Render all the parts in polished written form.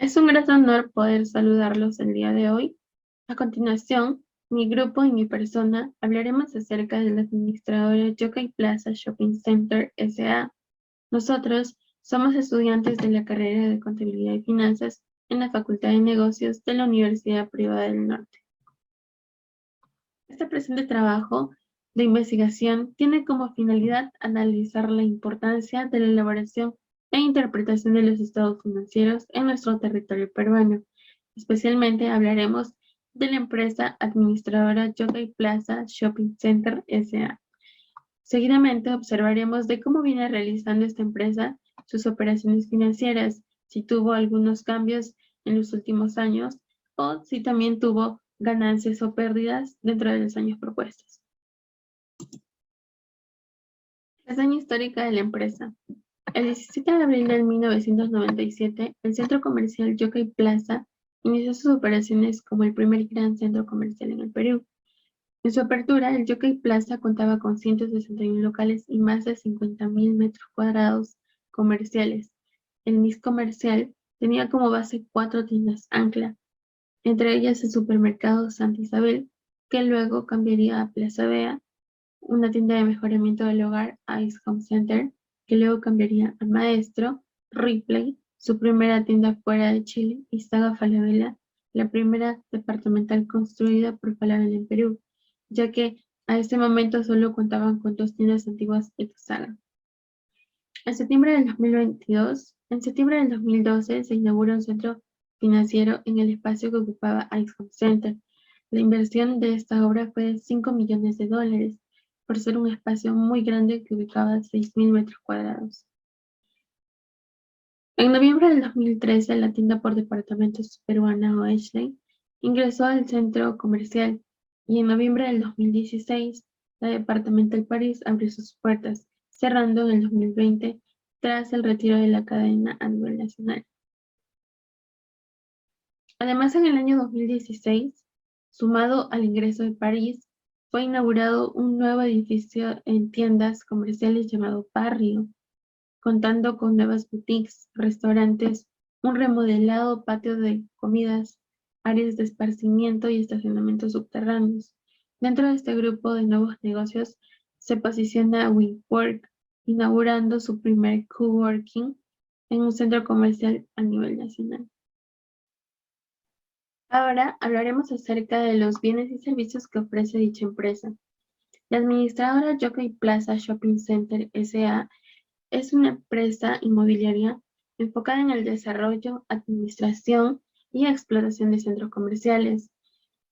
Es un gran honor poder saludarlos el día de hoy. A continuación, mi grupo y mi persona hablaremos acerca de la administradora Yokai Plaza Shopping Center S.A. Nosotros somos estudiantes de la carrera de Contabilidad y Finanzas en la Facultad de Negocios de la Universidad Privada del Norte. Este presente trabajo de investigación tiene como finalidad analizar la importancia de la elaboración e interpretación de los estados financieros en nuestro territorio peruano. Especialmente hablaremos de la empresa administradora Yokai Plaza Shopping Center S.A. Seguidamente observaremos de cómo viene realizando esta empresa sus operaciones financieras, si tuvo algunos cambios en los últimos años o si también tuvo ganancias o pérdidas dentro de los años propuestos. Reseña histórica de la empresa. El 17 de abril de 1997, el centro comercial Yokai Plaza inició sus operaciones como el primer gran centro comercial en el Perú. En su apertura, el Yokai Plaza contaba con 161 locales y más de 50.000 metros cuadrados comerciales. El MIS comercial tenía como base 4 tiendas ancla, entre ellas el supermercado Santa Isabel, que luego cambiaría a Plaza Vea, una tienda de mejoramiento del hogar Ice Home Center, que luego cambiaría a Maestro, Ripley, su primera tienda fuera de Chile, y Saga Falabella, la primera departamental construida por Falabella en Perú, ya que a este momento solo contaban con 2 tiendas antiguas de Saga. En septiembre del 2012 se inauguró un centro financiero en el espacio que ocupaba Ice Home Center. La inversión de esta obra fue de $5 millones, por ser un espacio muy grande que ubicaba 6.000 metros cuadrados. En noviembre del 2013, la tienda por departamentos peruana Oeshley ingresó al centro comercial y en noviembre del 2016, la Departamental París abrió sus puertas, cerrando en el 2020 tras el retiro de la cadena a nivel nacional. Además, en el año 2016, sumado al ingreso de París, fue inaugurado un nuevo edificio en tiendas comerciales llamado Barrio, contando con nuevas boutiques, restaurantes, un remodelado patio de comidas, áreas de esparcimiento y estacionamientos subterráneos. Dentro de este grupo de nuevos negocios se posiciona WeWork, inaugurando su primer coworking en un centro comercial a nivel nacional. Ahora hablaremos acerca de los bienes y servicios que ofrece dicha empresa. La administradora Yokai Plaza Shopping Center S.A. es una empresa inmobiliaria enfocada en el desarrollo, administración y explotación de centros comerciales.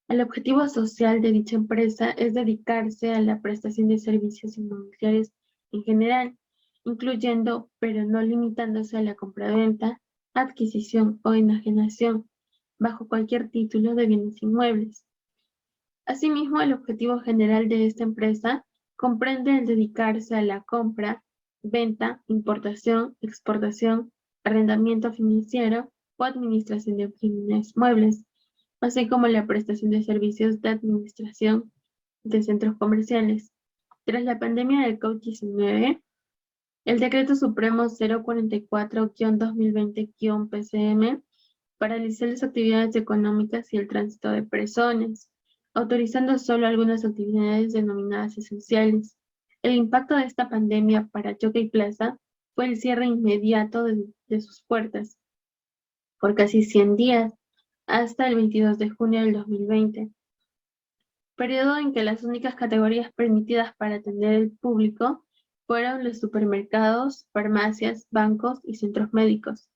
El objetivo social de dicha empresa es dedicarse a la prestación de servicios inmobiliarios en general, incluyendo, pero no limitándose a la compraventa, adquisición o enajenación, bajo cualquier título de bienes inmuebles. Asimismo, el objetivo general de esta empresa comprende el dedicarse a la compra, venta, importación, exportación, arrendamiento financiero o administración de bienes muebles, así como la prestación de servicios de administración de centros comerciales. Tras la pandemia del COVID-19, el Decreto Supremo 044-2020-PCM paralizó las actividades económicas y el tránsito de personas, autorizando solo algunas actividades denominadas esenciales. El impacto de esta pandemia para Yokai Plaza fue el cierre inmediato de sus puertas por casi 100 días, hasta el 22 de junio del 2020, periodo en que las únicas categorías permitidas para atender al público fueron los supermercados, farmacias, bancos y centros médicos.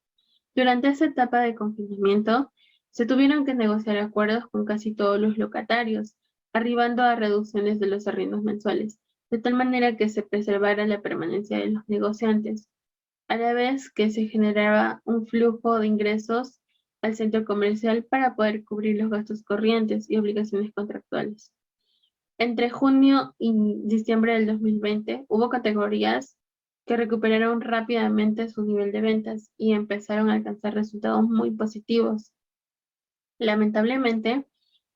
Durante esa etapa de confinamiento, se tuvieron que negociar acuerdos con casi todos los locatarios, arribando a reducciones de los arriendos mensuales, de tal manera que se preservara la permanencia de los negociantes, a la vez que se generaba un flujo de ingresos al centro comercial para poder cubrir los gastos corrientes y obligaciones contractuales. Entre junio y diciembre del 2020 hubo categorías que recuperaron rápidamente su nivel de ventas y empezaron a alcanzar resultados muy positivos. Lamentablemente,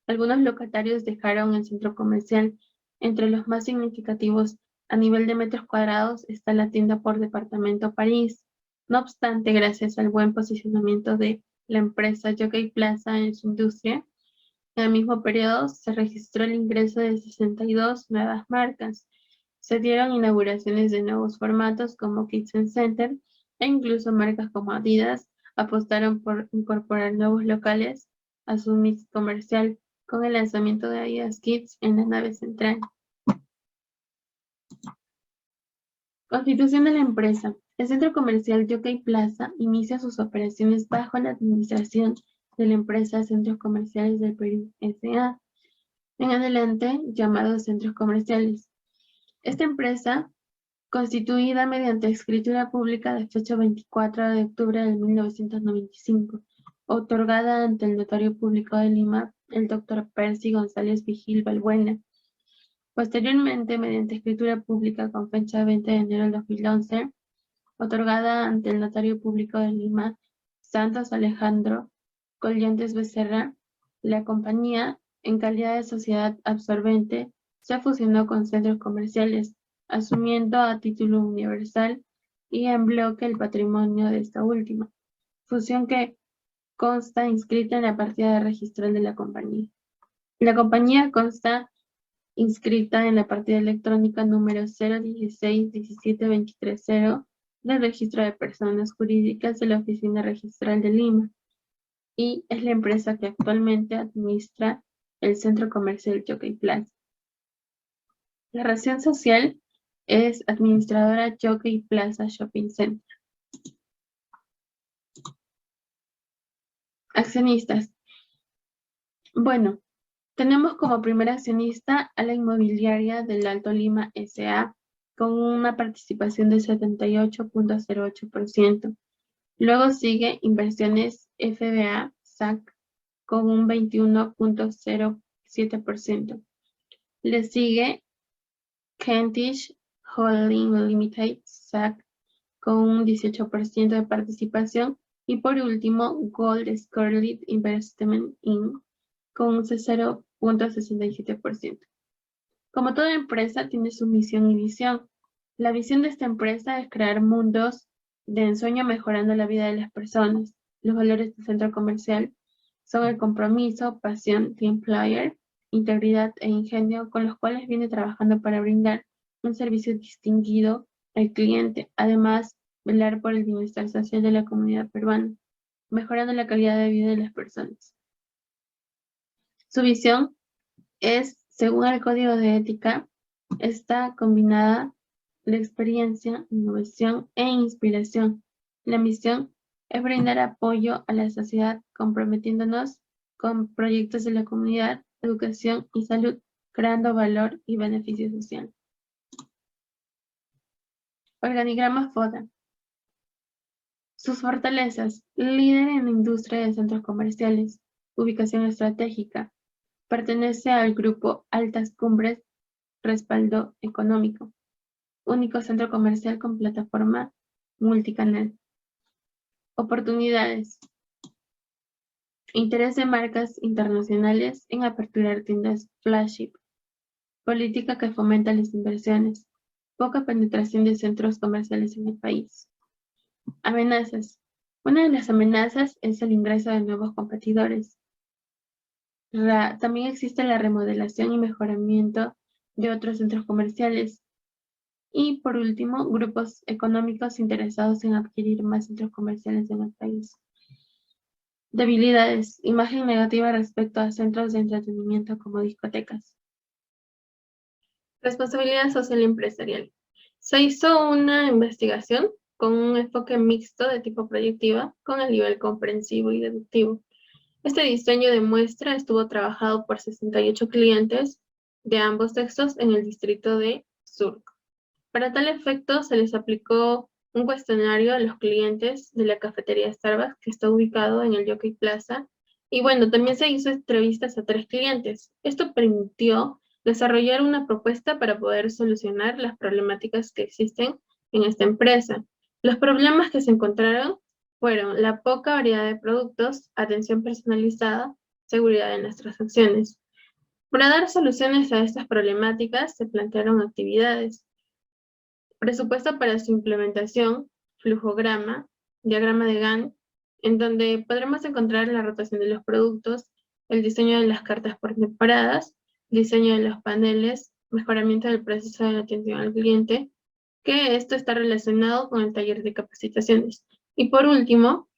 algunos locatarios dejaron el centro comercial. Entre los más significativos a nivel de metros cuadrados está la tienda por departamento París. No obstante, gracias al buen posicionamiento de la empresa Jockey Plaza en su industria. En el mismo periodo se registró el ingreso de 62 nuevas marcas. Se dieron inauguraciones de nuevos formatos como Kitchen Center e incluso marcas como Adidas apostaron por incorporar nuevos locales a su mix comercial con el lanzamiento de Adidas Kids en la nave central. Constitución de la empresa. El centro comercial Jockey Plaza inicia sus operaciones bajo la administración de la empresa Centros Comerciales del Perú S.A., en adelante llamados centros comerciales. Esta empresa, constituida mediante escritura pública de fecha 24 de octubre de 1995, otorgada ante el Notario Público de Lima, el Dr. Percy González Vigil Balbuena. Posteriormente, mediante escritura pública con fecha 20 de enero del 2011, otorgada ante el Notario Público de Lima, Santos Alejandro Collientes Becerra, la compañía, en calidad de sociedad absorbente, se fusionó con centros comerciales, asumiendo a título universal y en bloque el patrimonio de esta última, fusión que consta inscrita en la partida registral de la compañía. La compañía consta inscrita en la partida electrónica número 016-17-230 del Registro de Personas Jurídicas de la Oficina Registral de Lima, y es la empresa que actualmente administra el Centro Comercial Jockey Plaza. La razón social es administradora Jockey Plaza Shopping Center. Accionistas. Bueno, tenemos como primer accionista a la inmobiliaria del Alto Lima S.A. con una participación del 78.08%. Luego sigue Inversiones FBA SAC con un 21.07%. Le sigue Kentish Holding Limited SAC con un 18% de participación. Y por último, Gold Scarlet Investment Inc. con un 0.67%. Como toda empresa, tiene su misión y visión. La visión de esta empresa es crear mundos de ensueño mejorando la vida de las personas. Los valores del centro comercial son el compromiso, pasión, team player, integridad e ingenio con los cuales viene trabajando para brindar un servicio distinguido al cliente. Además, velar por el bienestar social de la comunidad peruana, mejorando la calidad de vida de las personas. Su visión es, según el Código de Ética, está combinada la experiencia, innovación e inspiración. La misión es brindar apoyo a la sociedad comprometiéndonos con proyectos de la comunidad, educación y salud, creando valor y beneficio social. Organigrama FODA. Sus fortalezas: líder en la industria de centros comerciales, ubicación estratégica, pertenece al grupo Altas Cumbres, respaldo económico, único centro comercial con plataforma multicanal. Oportunidades: interés de marcas internacionales en aperturar tiendas flagship, política que fomenta las inversiones, poca penetración de centros comerciales en el país. Amenazas: una de las amenazas es el ingreso de nuevos competidores. También existe la remodelación y mejoramiento de otros centros comerciales. Y por último, grupos económicos interesados en adquirir más centros comerciales en el país. Debilidades: imagen negativa respecto a centros de entretenimiento como discotecas. Responsabilidad social y empresarial. Se hizo una investigación con un enfoque mixto de tipo proyectiva con el nivel comprensivo y deductivo. Este diseño de muestra estuvo trabajado por 68 clientes de ambos sexos en el distrito de Surco. Para tal efecto, se les aplicó un cuestionario a los clientes de la cafetería Starbucks que está ubicado en el Jockey Plaza. Y bueno, también se hizo entrevistas a 3 clientes. Esto permitió desarrollar una propuesta para poder solucionar las problemáticas que existen en esta empresa. Los problemas que se encontraron fueron la poca variedad de productos, atención personalizada, seguridad en las transacciones. Para dar soluciones a estas problemáticas se plantearon actividades: presupuesto para su implementación, flujograma, diagrama de Gantt, en donde podremos encontrar la rotación de los productos, el diseño de las cartas por temporadas, diseño de los paneles, mejoramiento del proceso de atención al cliente, que esto está relacionado con el taller de capacitaciones. Y por último,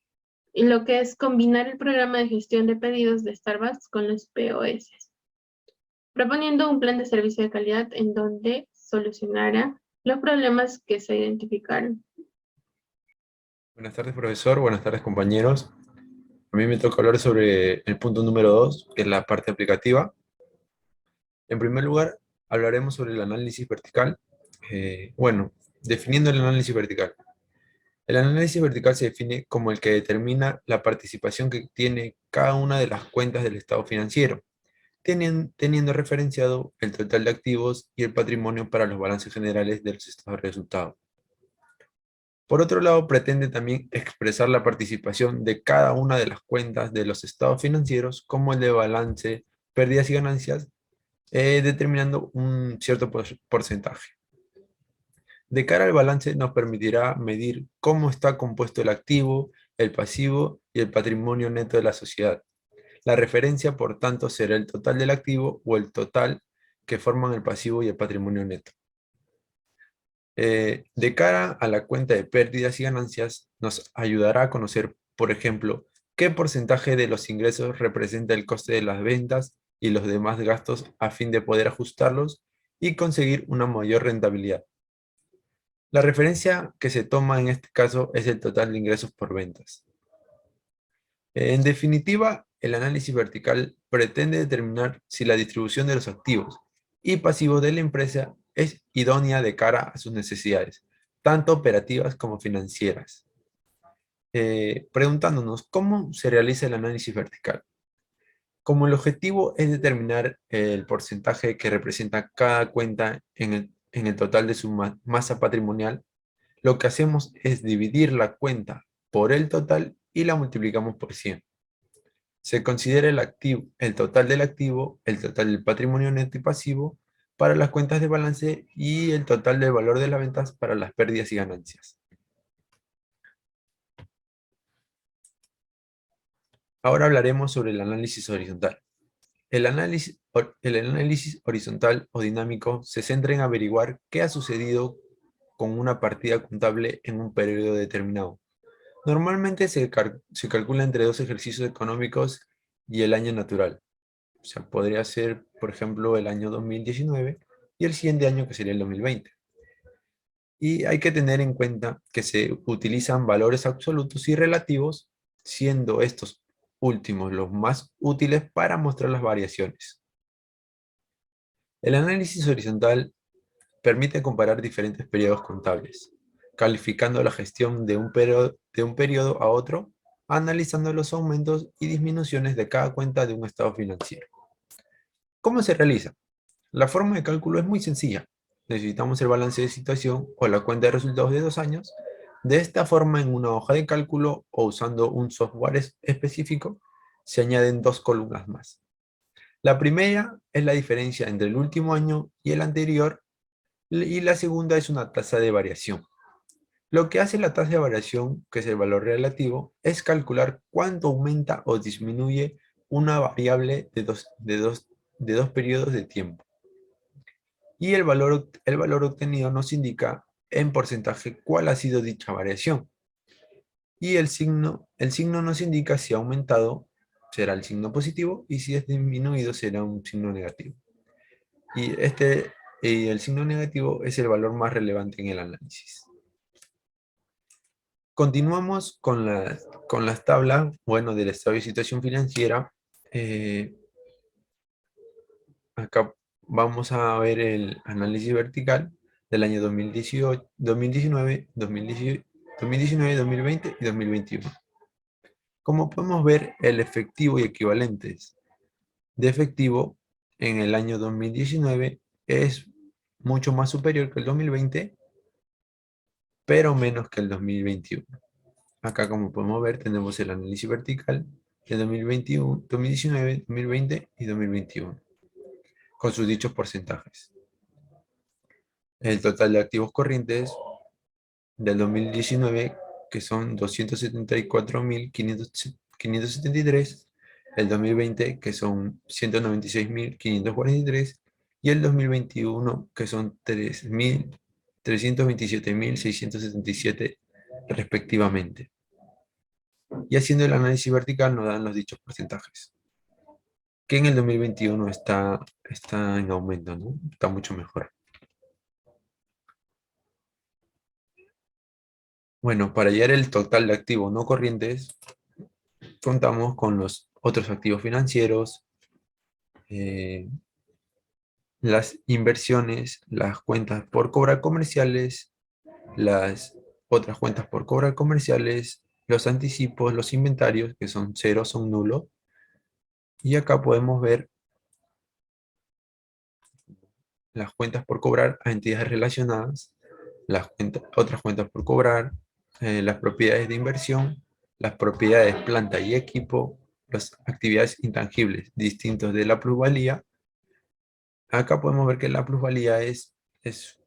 lo que es combinar el programa de gestión de pedidos de Starbucks con los POS, proponiendo un plan de servicio de calidad en donde solucionara los problemas que se identificaron. Buenas tardes, profesor. Buenas tardes, compañeros. A mí me toca hablar sobre el punto número 2, que es la parte aplicativa. En primer lugar, hablaremos sobre el análisis vertical. Bueno, definiendo el análisis vertical. El análisis vertical se define como el que determina la participación que tiene cada una de las cuentas del estado financiero, teniendo referenciado el total de activos y el patrimonio para los balances generales de los estados de resultados. Por otro lado, pretende también expresar la participación de cada una de las cuentas de los estados financieros, como el de balance, pérdidas y ganancias, determinando un cierto porcentaje. De cara al balance nos permitirá medir cómo está compuesto el activo, el pasivo y el patrimonio neto de la sociedad. La referencia, por tanto, será el total del activo o el total que forman el pasivo y el patrimonio neto. De cara a la cuenta de pérdidas y ganancias, nos ayudará a conocer, por ejemplo, qué porcentaje de los ingresos representa el coste de las ventas y los demás gastos a fin de poder ajustarlos y conseguir una mayor rentabilidad. La referencia que se toma en este caso es el total de ingresos por ventas. En definitiva, el análisis vertical pretende determinar si la distribución de los activos y pasivos de la empresa es idónea de cara a sus necesidades, tanto operativas como financieras. Preguntándonos, ¿cómo se realiza el análisis vertical? Como el objetivo es determinar el porcentaje que representa cada cuenta en el total de su masa patrimonial, lo que hacemos es dividir la cuenta por el total y la multiplicamos por 100. Se considera el activo, el total del activo, el total del patrimonio neto y pasivo para las cuentas de balance y el total del valor de las ventas para las pérdidas y ganancias. Ahora hablaremos sobre el análisis horizontal. El análisis horizontal o dinámico se centra en averiguar qué ha sucedido con una partida contable en un periodo determinado. Normalmente se calcula entre dos ejercicios económicos y el año natural. O sea, podría ser, por ejemplo, el año 2019 y el siguiente año que sería el 2020. Y hay que tener en cuenta que se utilizan valores absolutos y relativos, siendo estos últimos los más útiles para mostrar las variaciones. El análisis horizontal permite comparar diferentes periodos contables, calificando la gestión de un periodo a otro, analizando los aumentos y disminuciones de cada cuenta de un estado financiero. ¿Cómo se realiza? La forma de cálculo es muy sencilla. Necesitamos el balance de situación o la cuenta de resultados de 2 años. De esta forma, en una hoja de cálculo o usando un software específico, se añaden 2 columnas más. La primera es la diferencia entre el último año y el anterior, y la segunda es una tasa de variación. Lo que hace la tasa de variación, que es el valor relativo, es calcular cuánto aumenta o disminuye una variable de dos periodos de tiempo. Y el valor obtenido nos indica en porcentaje cuál ha sido dicha variación. Y el signo nos indica si ha aumentado, será el signo positivo, y si es disminuido, será un signo negativo. Y el signo negativo es el valor más relevante en el análisis. Continuamos con las tablas, bueno, del estado de situación financiera. Acá vamos a ver el análisis vertical del año 2018, 2019, 2020 y 2021. Como podemos ver, el efectivo y equivalentes de efectivo en el año 2019 es mucho más superior que el 2020, pero menos que el 2021. Acá, como podemos ver, tenemos el análisis vertical de 2021, 2019, 2020 y 2021, con sus dichos porcentajes. El total de activos corrientes del 2019 que son 274.573, el 2020, que son 196.543, y el 2021, que son 327.677 respectivamente. Y haciendo el análisis vertical nos dan los dichos porcentajes, que en el 2021 está en aumento, ¿no? Está mucho mejor. Bueno, para hallar el total de activos no corrientes, contamos con los otros activos financieros, eh, las inversiones, las cuentas por cobrar comerciales, las otras cuentas por cobrar comerciales, los anticipos, los inventarios, que son cero, son nulos. Y acá podemos ver las cuentas por cobrar a entidades relacionadas, otras cuentas por cobrar, las propiedades de inversión, las propiedades planta y equipo, las actividades intangibles distintos de la plusvalía. Acá podemos ver que la plusvalía es, es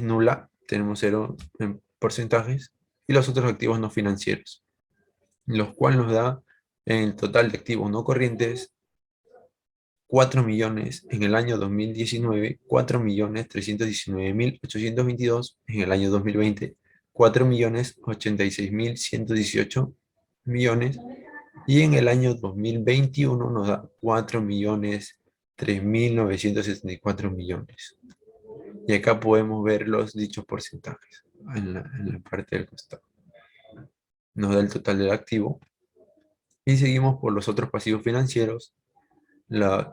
nula, tenemos cero en porcentajes, y los otros activos no financieros, los cuales nos da en el total de activos no corrientes 4 millones en el año 2019, 4.319.822 en el año 2020, 4.086.118 millones, y en el año 2021 nos da 4.003.974 millones. Y acá podemos ver los dichos porcentajes en la parte del costado. Nos da el total del activo. Y seguimos por los otros pasivos financieros, las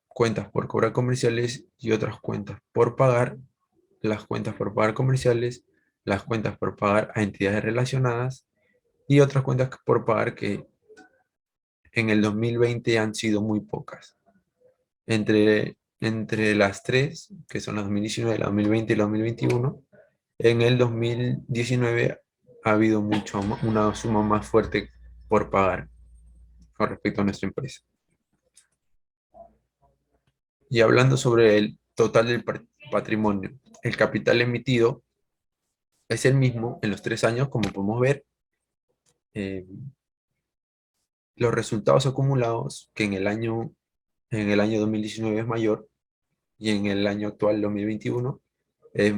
cuentas por cobrar comerciales y otras cuentas por pagar, las cuentas por pagar comerciales, las cuentas por pagar a entidades relacionadas y otras cuentas por pagar que en el 2020 han sido muy pocas. Entre las tres, que son la 2019, la 2020 y la 2021, en el 2019 ha habido una suma más fuerte por pagar con respecto a nuestra empresa. Y hablando sobre el total del patrimonio, el capital emitido es el mismo en los 3 años, como podemos ver. eh, los resultados acumulados, que en el año 2019 es mayor, y en el año actual, 2021, es,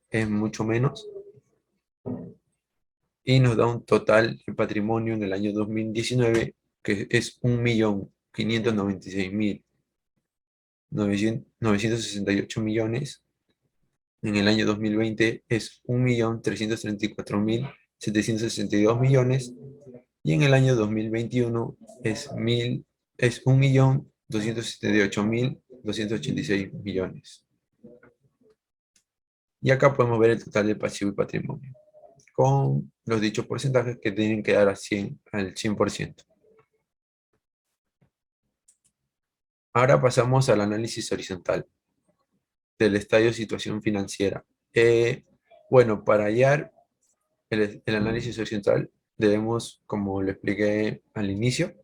es mucho menos, y nos da un total de patrimonio en el año 2019, que es 1.596.968 millones. En el año 2020 es 1.334.762 millones, y en el año 2021 es 1.278.286 millones. Y acá podemos ver el total de pasivo y patrimonio, con los dichos porcentajes que tienen que dar al 100%. Ahora pasamos al análisis horizontal del estadio de situación financiera. Bueno, para hallar el análisis horizontal debemos, como lo expliqué al inicio,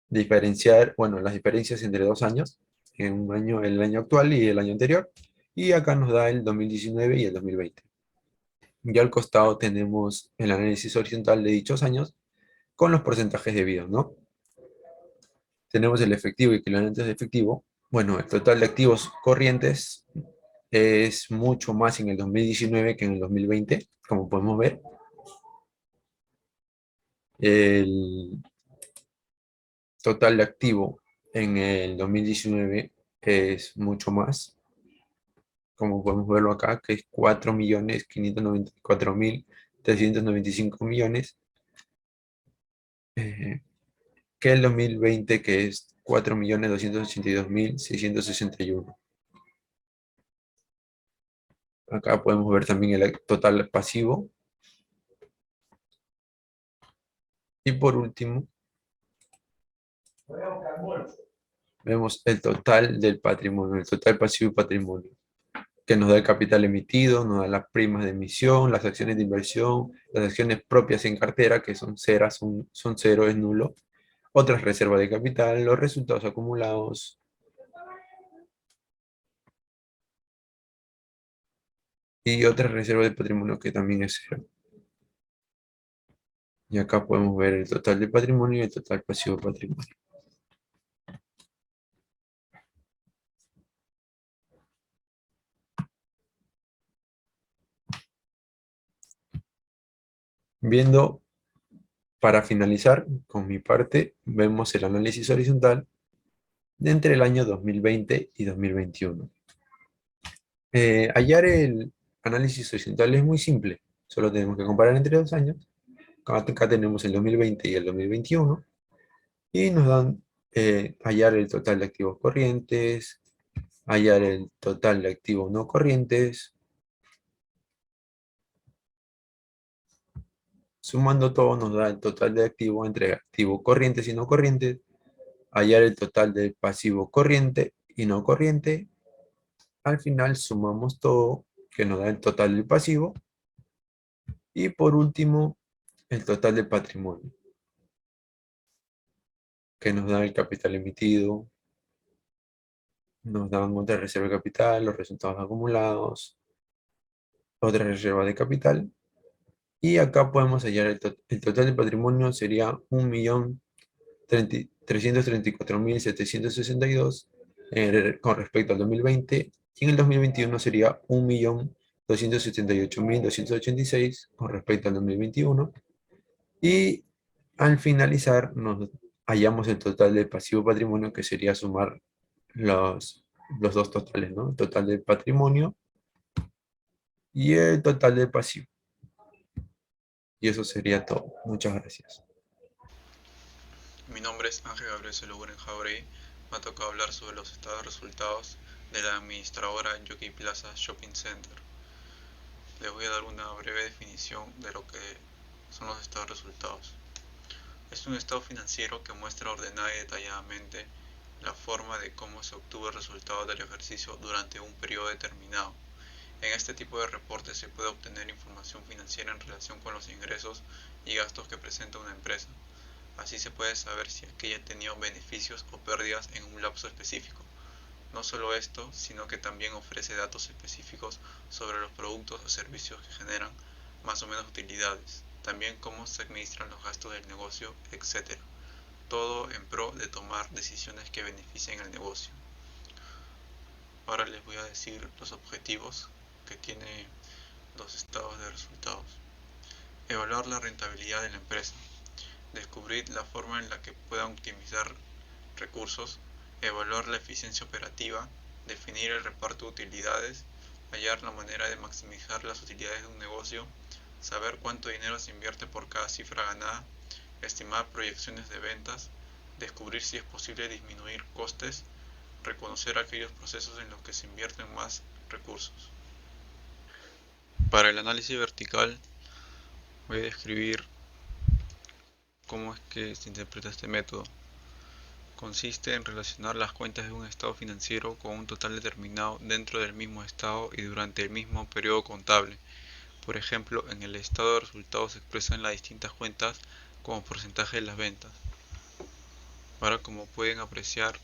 diferenciar, bueno, las diferencias entre 2 años, en un año, el año actual y el año anterior, y acá nos da el 2019 y el 2020. Ya al costado tenemos el análisis horizontal de dichos años con los porcentajes debidos, ¿no? Tenemos el efectivo y equivalentes de efectivo. Bueno, el total de activos corrientes es mucho más en el 2019 que en el 2020, como podemos ver. El total de activo en el 2019 es mucho más, como podemos verlo acá, que es 4.594.395 millones, que el 2020, que es 4.282.661. Acá podemos ver también el total pasivo. Y por último, vemos el total del patrimonio, el total pasivo y patrimonio, que nos da el capital emitido, nos da las primas de emisión, las acciones de inversión, las acciones propias en cartera, que son ceras, son cero, es nulo, otras reservas de capital, los resultados acumulados y otras reservas de patrimonio que también es cero. Y acá podemos ver el total de patrimonio y el total pasivo de patrimonio. Viendo, para finalizar con mi parte, vemos el análisis horizontal de entre el año 2020 y 2021. Hallar el análisis horizontal es muy simple. Solo tenemos que comparar entre 2 años. Acá tenemos el 2020 y el 2021. Y nos dan hallar el total de activos corrientes, hallar el total de activos no corrientes. Sumando todo nos da el total de activos entre activos corrientes y no corrientes. Hallar el total de pasivo corriente y no corriente. Al final sumamos todo, que nos da el total del pasivo. Y por último, el total de patrimonio, que nos da el capital emitido, nos dan otra reserva de capital, los resultados acumulados, otra reserva de capital. Y acá podemos hallar el total de patrimonio sería 1.334.762 con respecto al 2020, y en el 2021 sería 1.278.286 con respecto al 2021. Y al finalizar nos hallamos el total de pasivo patrimonio, que sería sumar los dos totales, ¿no? El total de patrimonio y el total de pasivo. Y eso sería todo. Muchas gracias. Mi nombre es Ángel Gabriel Sologuren Jauregui. Me ha tocado hablar sobre los estados de resultados de la administradora Jockey Plaza Shopping Center. Les voy a dar una breve definición de lo que son los estados de resultados. Es un estado financiero que muestra ordenada y detalladamente la forma de cómo se obtuvo el resultado del ejercicio durante un periodo determinado. En este tipo de reportes se puede obtener información financiera en relación con los ingresos y gastos que presenta una empresa. Así se puede saber si aquella ha tenido beneficios o pérdidas en un lapso específico. No solo esto, sino que también ofrece datos específicos sobre los productos o servicios que generan más o menos utilidades, también cómo se administran los gastos del negocio, etc. Todo en pro de tomar decisiones que beneficien el negocio. Ahora les voy a decir los objetivos que tiene los estados de resultados. Evaluar la rentabilidad de la empresa. Descubrir la forma en la que puedan optimizar recursos, evaluar la eficiencia operativa, definir el reparto de utilidades, hallar la manera de maximizar las utilidades de un negocio, saber cuánto dinero se invierte por cada cifra ganada, estimar proyecciones de ventas, descubrir si es posible disminuir costes, reconocer aquellos procesos en los que se invierten más recursos. Para el análisis vertical voy a describir cómo es que se interpreta este método. Consiste en relacionar las cuentas de un estado financiero con un total determinado dentro del mismo estado y durante el mismo periodo contable. Por ejemplo, en el estado de resultados se expresan las distintas cuentas como porcentaje de las ventas. Ahora, como pueden apreciar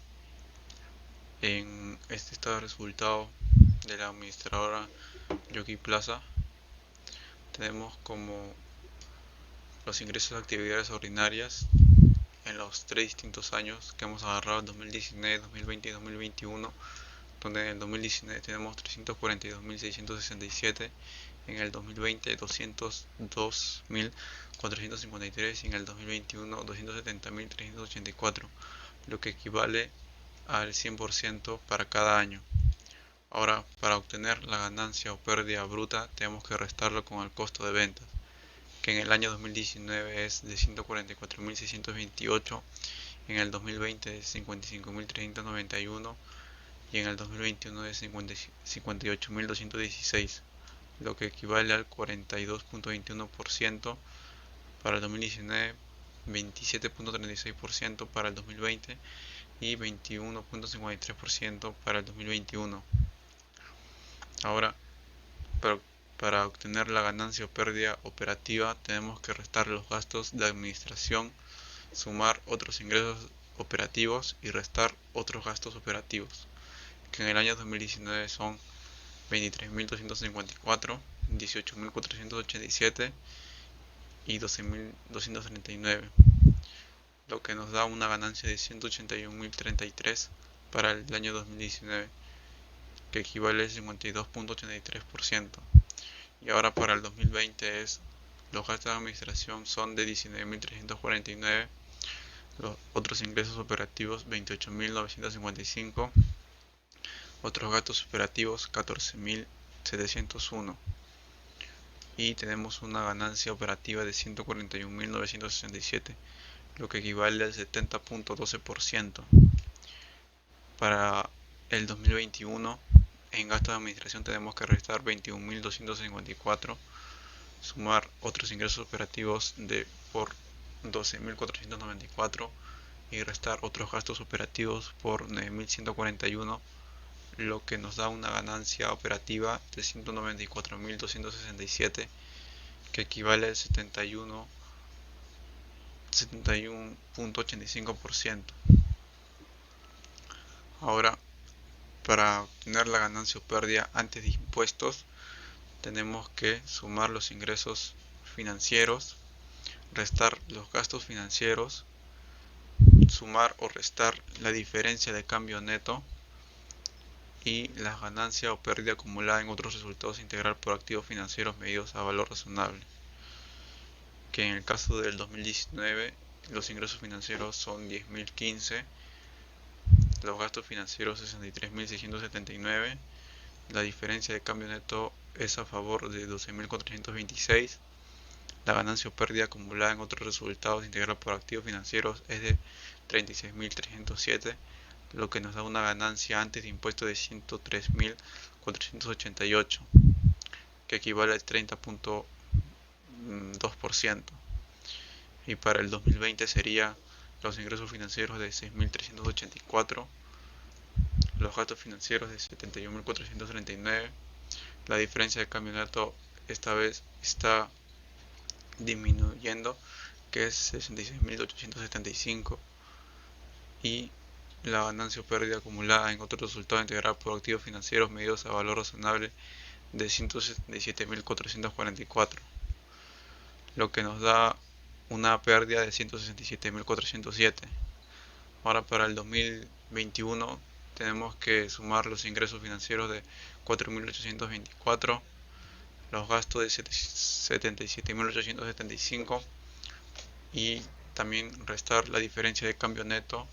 en este estado de resultados de la administradora Jockey Plaza, tenemos como los ingresos de actividades ordinarias en los tres distintos años que hemos agarrado, 2019, 2020 y 2021, donde en el 2019 tenemos 342.667, en el 2020 202.453 y en el 2021 270.384, lo que equivale al 100% para cada año. Ahora, para obtener la ganancia o pérdida bruta tenemos que restarlo con el costo de ventas, que en el año 2019 es de 144.628, en el 2020 de 55.391 y en el 2021 de 58.216, lo que equivale al 42.21% para el 2019, 27.36% para el 2020 y 21.53% para el 2021. Ahora, para obtener la ganancia o pérdida operativa tenemos que restar los gastos de administración, sumar otros ingresos operativos y restar otros gastos operativos, que en el año 2019 son 23.254, 18.487 y 12.239, lo que nos da una ganancia de 181.033 para el año 2019, que equivale al 52.83%. Y ahora para el 2020 los gastos de administración son de 19.349, los otros ingresos operativos 28.955, otros gastos operativos 14.701 y tenemos una ganancia operativa de 141.967, lo que equivale al 70.12%. Para el 2021 en gastos de administración tenemos que restar 21.254, sumar otros ingresos operativos por 12.494 y restar otros gastos operativos por 9.141, lo que nos da una ganancia operativa de 194.267, que equivale al 71.85%. Ahora, para obtener la ganancia o pérdida antes de impuestos, tenemos que sumar los ingresos financieros, restar los gastos financieros, sumar o restar la diferencia de cambio neto y la ganancia o pérdida acumulada en otros resultados integral por activos financieros medidos a valor razonable, que en el caso del 2019 los ingresos financieros son 10.015, los gastos financieros 63.679, la diferencia de cambio neto es a favor de 12.426, la ganancia o pérdida acumulada en otros resultados integral por activos financieros es de 36.307, lo que nos da una ganancia antes de impuestos de 103.488, que equivale al 30.2%. Y para el 2020 sería los ingresos financieros de 6.384, los gastos financieros de 71.439, la diferencia de cambio neto esta vez está disminuyendo, que es 66.875, y la ganancia o pérdida acumulada en otro resultado integral por activos financieros medidos a valor razonable de 177.444, lo que nos da una pérdida de 167.407. Ahora para el 2021 tenemos que sumar los ingresos financieros de 4.824, los gastos de 77.875 y también restar la diferencia de cambio neto,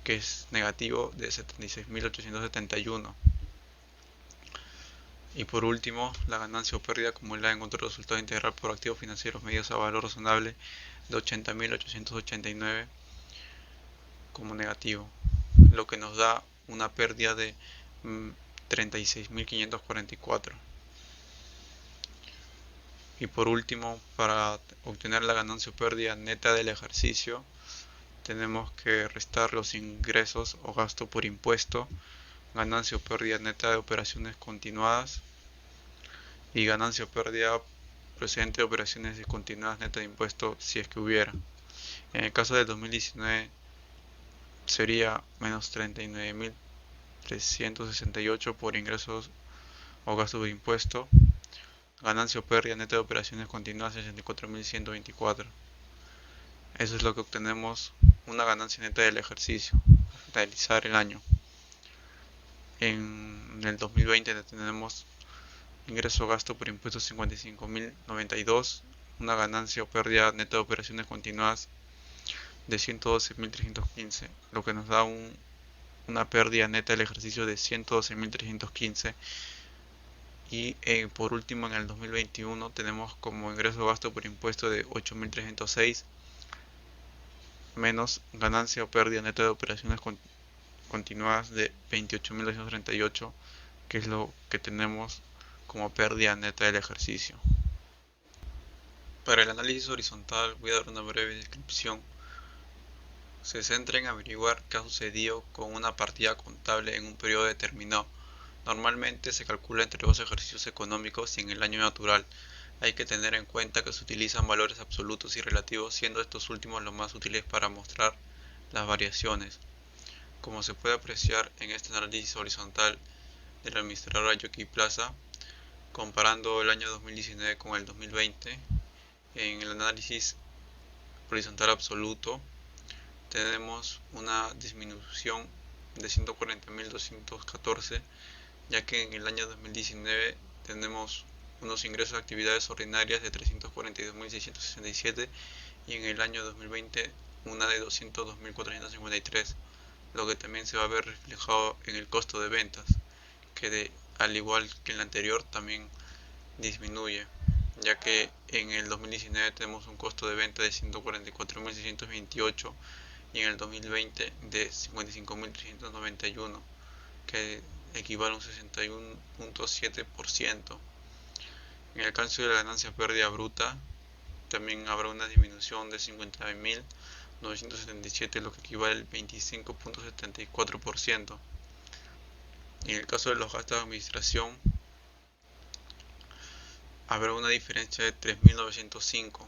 que es negativo, de 76.871. Y por último, la ganancia o pérdida acumulada en otro resultado integral por activos financieros medidos a valor razonable de 80.889 como negativo, lo que nos da una pérdida de 36.544. Y por último, para obtener la ganancia o pérdida neta del ejercicio, tenemos que restar los ingresos o gasto por impuesto, ganancia o pérdida neta de operaciones continuadas y ganancia o pérdida procedente de operaciones discontinuadas neta de impuesto si es que hubiera. En el caso del 2019 sería menos 39.368 por ingresos o gastos de impuesto, ganancia o pérdida neta de operaciones continuadas 64.124. Eso es lo que obtenemos una ganancia neta del ejercicio al finalizar el año. En el 2020 tenemos ingreso o gasto por impuestos 55.092, una ganancia o pérdida neta de operaciones continuadas de 112.315, lo que nos da una pérdida neta del ejercicio de 112.315. Y por último, en el 2021 tenemos como ingreso o gasto por impuesto de 8.306 menos ganancia o pérdida neta de operaciones continuadas de 28.238, que es lo que tenemos como pérdida neta del ejercicio. Para el análisis horizontal voy a dar una breve descripción. Se centra en averiguar qué ha sucedido con una partida contable en un periodo determinado. Normalmente se calcula entre dos ejercicios económicos y en el año natural. Hay que tener en cuenta que se utilizan valores absolutos y relativos, siendo estos últimos los más útiles para mostrar las variaciones. Como se puede apreciar en este análisis horizontal de la administradora Yoki Plaza, comparando el año 2019 con el 2020, En el análisis horizontal absoluto tenemos una disminución de 140.214, ya que en el año 2019 tenemos unos ingresos de actividades ordinarias de 342.667 y en el año 2020 una de 202.453, lo que también se va a ver reflejado en el costo de ventas, que al igual que en el anterior también disminuye, ya que en el 2019 tenemos un costo de venta de 144.628 y en el 2020 de 55.391, que equivale a un 61.7%. En el caso de la ganancia pérdida bruta, también habrá una disminución de 50.977, lo que equivale al 25.74%. En el caso de los gastos de administración, habrá una diferencia de 3.905.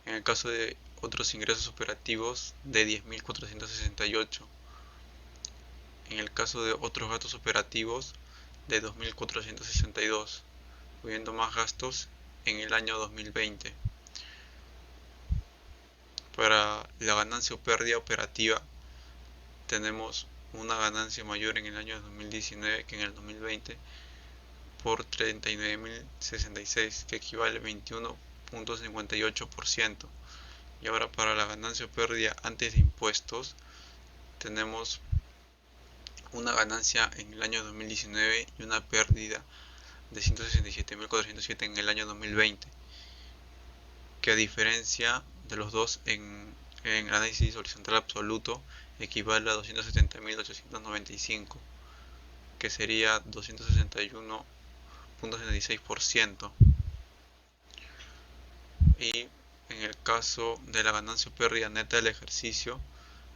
En el caso de otros ingresos operativos, de 10.468. En el caso de otros gastos operativos, de 2.462, habiendo más gastos en el año 2020. Para la ganancia o pérdida operativa, tenemos una ganancia mayor en el año 2019 que en el 2020 por 39.066, que equivale al 21.58%. Y ahora para la ganancia o pérdida antes de impuestos, tenemos una ganancia en el año 2019 y una pérdida de 167.407 en el año 2020, que a diferencia de los dos en análisis horizontal absoluto equivale a 270.895, que sería 261.76%. Y en el caso de la ganancia o pérdida neta del ejercicio,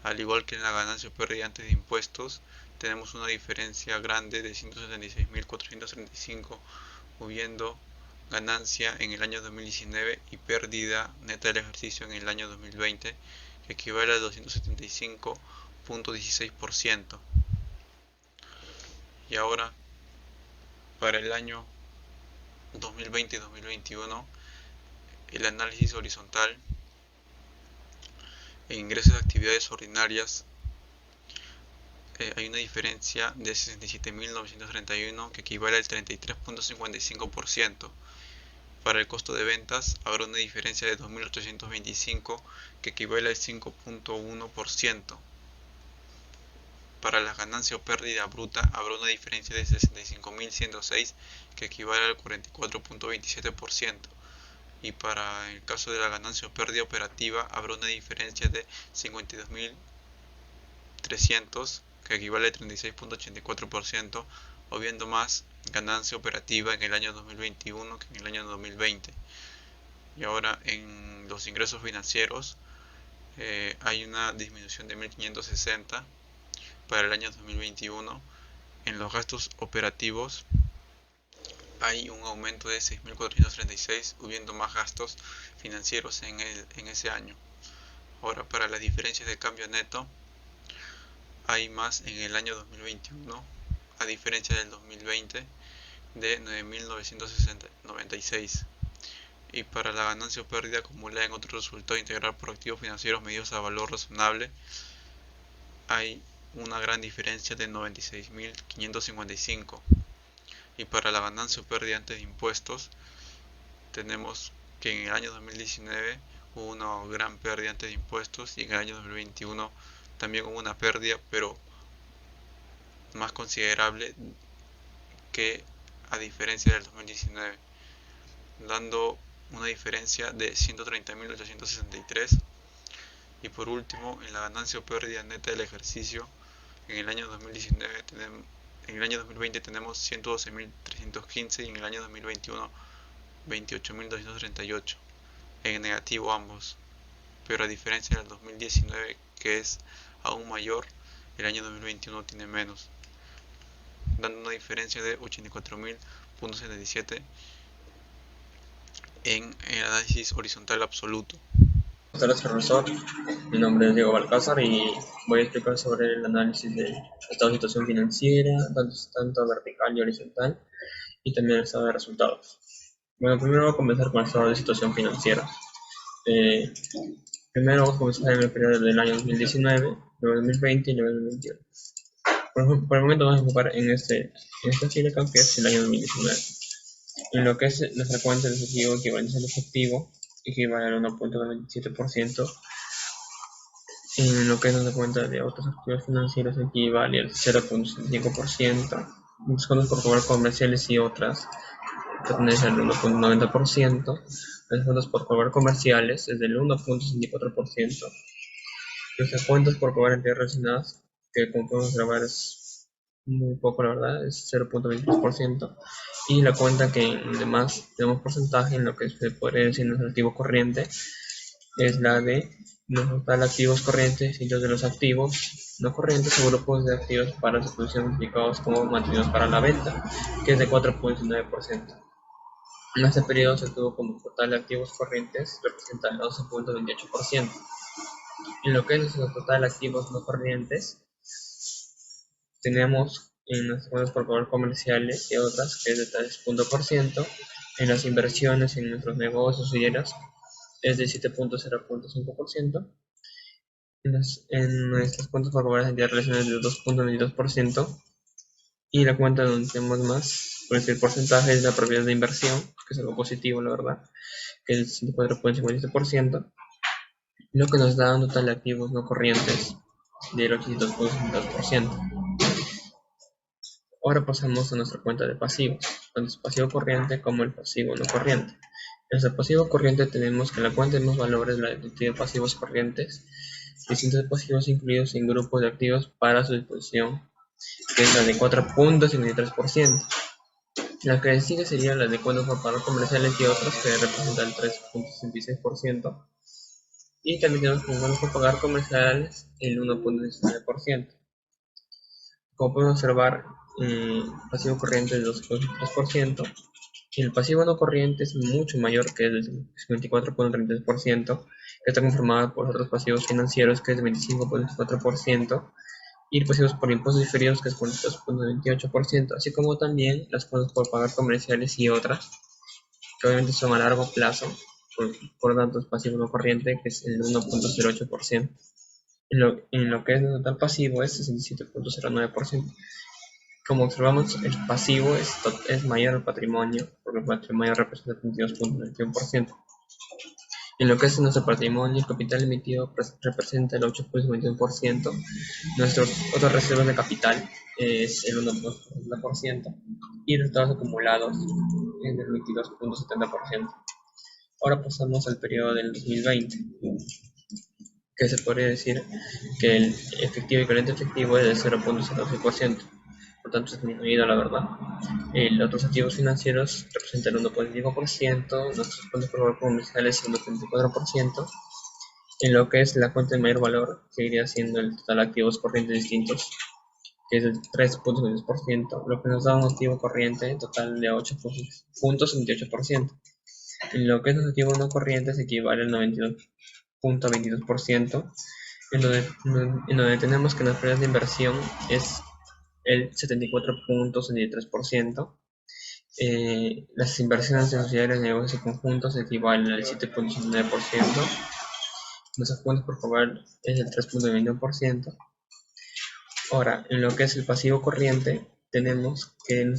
al igual que en la ganancia o pérdida antes de impuestos, tenemos una diferencia grande de 176.435, hubiendo ganancia en el año 2019 y pérdida neta del ejercicio en el año 2020, que equivale a 275.16%. Y ahora, para el año 2020 y 2021, el análisis horizontal e ingresos de actividades ordinarias, hay una diferencia de 67.931, que equivale al 33.55%. Para el costo de ventas habrá una diferencia de 2.825, que equivale al 5.1%. Para la ganancia o pérdida bruta habrá una diferencia de 65.106, que equivale al 44.27%. Y para el caso de la ganancia o pérdida operativa habrá una diferencia de 52.300, que equivale al 36.84%, habiendo más ganancia operativa en el año 2021 que en el año 2020. Y ahora en los ingresos financieros hay una disminución de 1.560 para el año 2021. En los gastos operativos hay un aumento de 6.436, hubiendo más gastos financieros en ese año. Ahora, para las diferencias de cambio neto, hay más en el año 2021, a diferencia del 2020, de 9.996. Y para la ganancia o pérdida acumulada en otro resultado integral por activos financieros medidos a valor razonable, hay una gran diferencia de 96.555. Y para la ganancia o pérdida antes de impuestos, tenemos que en el año 2019 hubo una gran pérdida antes de impuestos y en el año 2021 también hubo una pérdida, pero más considerable que a diferencia del 2019, dando una diferencia de 130.863. Y por último, en la ganancia o pérdida neta del ejercicio, en el año 2019 en el año 2020 tenemos 112.315 y en el año 2021 28.238, en negativo ambos, pero a diferencia del 2019, que es aún mayor, el año 2021 tiene menos, dando una diferencia de 84.000.77 en el análisis horizontal absoluto. Buenas tardes, profesor. Mi nombre es Diego Balcázar y voy a explicar sobre el análisis del estado de situación financiera, tanto vertical y horizontal, y también el estado de resultados. Bueno, primero voy a comenzar con el estado de situación financiera. Eh, Primero vamos a comenzar en el periodo del año 2019, luego 2020 y luego 2021. Por el momento vamos a enfocar en esta fila que es el año 2019. En lo que es nuestra cuenta de efectivo equivalente al efectivo, equivale al 1.97%. En lo que es nuestra cuenta de otros activos financieros equivale al 0.5%. Los fondos por cobrar comerciales y otras pertenecen al 1.90%. Los fondos por cobrar comerciales es del 1.64%. Nuestras cuentas por cobrar entidades relacionadas, que como podemos grabar es muy poco, la verdad, es 0.23%. Y la cuenta que además tenemos porcentaje en lo que se podría decir nuestro activo corriente es la de los total activos corrientes y los de los activos no corrientes o grupos de activos para su posición identificados como mantenidos para la venta, que es de 4.19%. En este periodo se tuvo como total de activos corrientes representa el 12.28%. En lo que es nuestro total de activos no corrientes, tenemos en nuestras cuentas por cobrar comerciales y otras, que es de 3%, en las inversiones en nuestros negocios y ellas es de 7.0.5%, en nuestras cuentas por cobrar entidades relacionadas de 2.22%, y la cuenta donde tenemos más, por decir porcentaje, es la propiedad de inversión, que es algo positivo, la verdad, que es el 4.57%, lo que nos da un total de activos no corrientes del 82.62%. Ahora pasamos a nuestra cuenta de pasivos, tanto el pasivo corriente como el pasivo no corriente. En nuestro pasivo corriente tenemos que la cuenta de los valores la de pasivos corrientes, distintos pasivos incluidos en grupos de activos para su disposición, que es la de 4.53%. La que sigue sería la de cuentas por pagar comerciales y otros, que representa el 3.66%. Y también tenemos como cuentas por pagar comerciales el 1.19%. Como podemos observar, pasivo corriente es 2.3%, y el pasivo no corriente es mucho mayor, que es del 24.33%, que está conformado por otros pasivos financieros, que es 25.4%, y pasivos por impuestos diferidos, que es 42.28%, así como también las cuentas por pagar comerciales y otras, que obviamente son a largo plazo, por lo tanto es pasivo no corriente, que es el 1.08%. En lo que es el total pasivo es 67.09%. Como observamos, el pasivo es mayor al patrimonio, porque el patrimonio representa 32.21%. En lo que es nuestro patrimonio, el capital emitido representa el 8.21%. Nuestras otras reservas de capital es el 1.70%. Y los resultados acumulados es del 22.70%. Ahora pasamos al periodo del 2020, que se podría decir que el efectivo equivalente efectivo es del 0.06%. Por tanto, es disminuido, la verdad. Los otros activos financieros representan el 1.5%, nuestros cuentas por valor comerciales el 1.4%, en lo que es la cuenta de mayor valor, seguiría siendo el total de activos corrientes distintos, que es el 3.6%, lo que nos da un activo corriente total de 8.78%. En lo que es los activos no corrientes equivale al 92.22%, en donde tenemos que las pérdidas de inversión es el 74.63%. Las inversiones en sociedades, negocios y conjuntos equivalen al 7.19%. Nuestras cuentas por cobrar es el 3.21%. Ahora, en lo que es el pasivo corriente, tenemos que